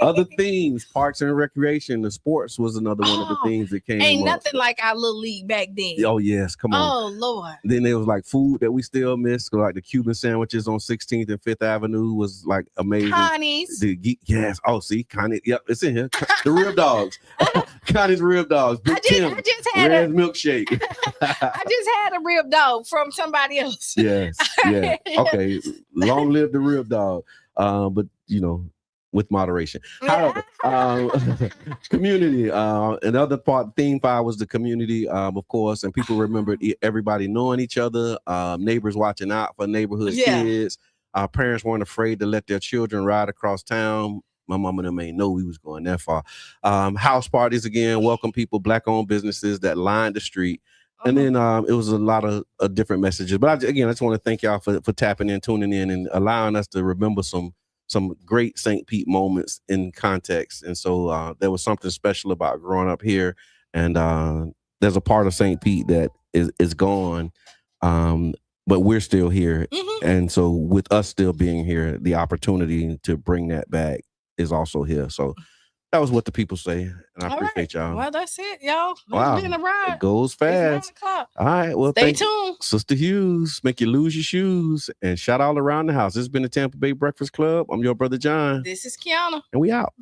Other themes, parks and recreation, the sports was another one of the things that came. Ain't nothing like our little league back then. Oh yes, come on. Oh Lord. Then there was like food that we still miss, like the Cuban sandwiches on 16th and 5th Avenue was like amazing. Connie's. Yes. Oh, see, Connie. Yep, it's in here. The rib dogs. Connie's rib dogs. Big Tim. I just had Red's milkshake. I just had a rib dog from somebody else. Yes. Yeah. Okay. Long live the rib dog. But with moderation. However, community. Another part, theme 5 was the community, of course, and people remembered everybody knowing each other, neighbors watching out for neighborhood kids. Parents weren't afraid to let their children ride across town. My mom and them ain't know we was going that far. House parties again, welcome people, Black-owned businesses that lined the street. And then it was a lot of different messages. But I just want to thank y'all for tapping in, tuning in, and allowing us to remember some great St. Pete moments in context. And so there was something special about growing up here. And there's a part of St. Pete that is gone, but we're still here. And so with us still being here, the opportunity to bring that back is also here. So that was what the people say. And I appreciate y'all. Well, that's it, y'all. Wow. It's been a ride. It goes fast. All right. Well, stay tuned. Sister Hughes, make you lose your shoes, and shout all around the house. This has been the Tampa Bay Breakfast Club. I'm your brother, John. This is Qiana. And we out.